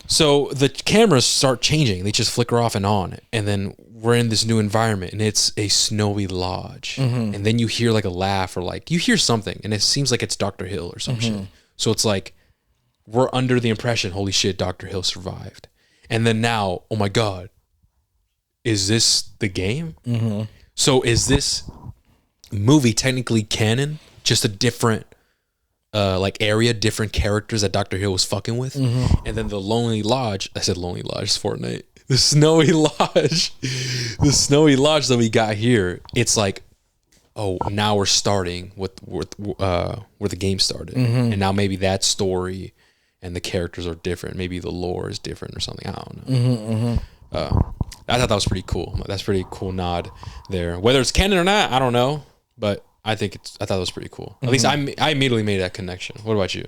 So the cameras start changing. They just flicker off and on. And then we're in this new environment, and it's a snowy lodge. Mm-hmm. And then you hear like a laugh, or like you hear something, and it seems like it's Dr. Hill or some shit. So it's like we're under the impression, holy shit, Dr. Hill survived. And then now, oh my God, is this the game? Mm-hmm. So is this movie technically canon? Just a different like area, different characters that Dr. Hill was fucking with. Mm-hmm. And then the Lonely Lodge, I said Lonely Lodge, it's Fortnite. The Snowy Lodge, that we got here, it's like, oh, now we're starting with where the game started. Mm-hmm. And now maybe that story and the characters are different. Maybe the lore is different or something. I don't know. Mm-hmm, mm-hmm. I thought that was pretty cool. That's a pretty cool nod there. Whether it's canon or not, I don't know. But I thought it was pretty cool. At least I immediately made that connection. What about you?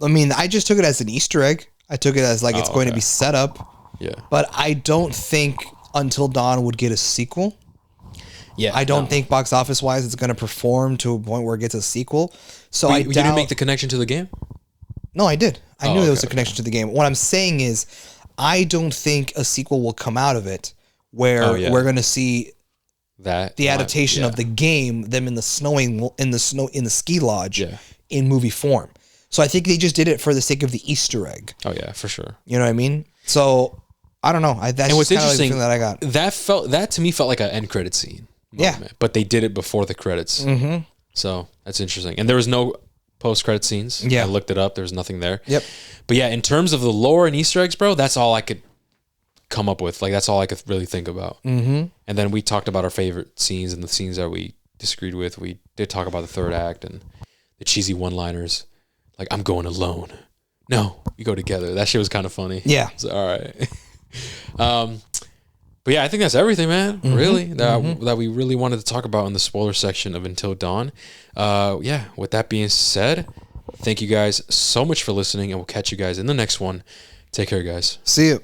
I mean, I just took it as an Easter egg. I took it as like it's going to be set up. Yeah. But I don't think Until Dawn would get a sequel. Yeah. I don't think box office wise it's going to perform to a point where it gets a sequel. So you didn't make the connection to the game? No, I did. I knew there was a connection to the game. What I'm saying is, I don't think a sequel will come out of it where we're going to see the adaptation of the game, them in the ski lodge in movie form. So I think they just did it for the sake of the Easter egg. Oh yeah, for sure. You know what I mean? So I don't know. That's and what's interesting like that I got. That to me felt like an end credit scene. Moment, but they did it before the credits. Mm-hmm. So that's interesting. And there was no post-credit scenes. Yeah. I looked it up. There was nothing there. Yep. But yeah, in terms of the lore and Easter eggs, bro, that's all I could come up with. Like, that's all I could really think about. Mm-hmm. And then we talked about our favorite scenes and the scenes that we disagreed with. We did talk about the third act and the cheesy one-liners. like, I'm going alone. No, we go together. That shit was kind of funny. Yeah. So, all right. But yeah, I think that's everything, man. Really, that we really wanted to talk about in the spoiler section of Until Dawn. Yeah. With that being said, thank you guys so much for listening, and we'll catch you guys in the next one. Take care, guys. See you.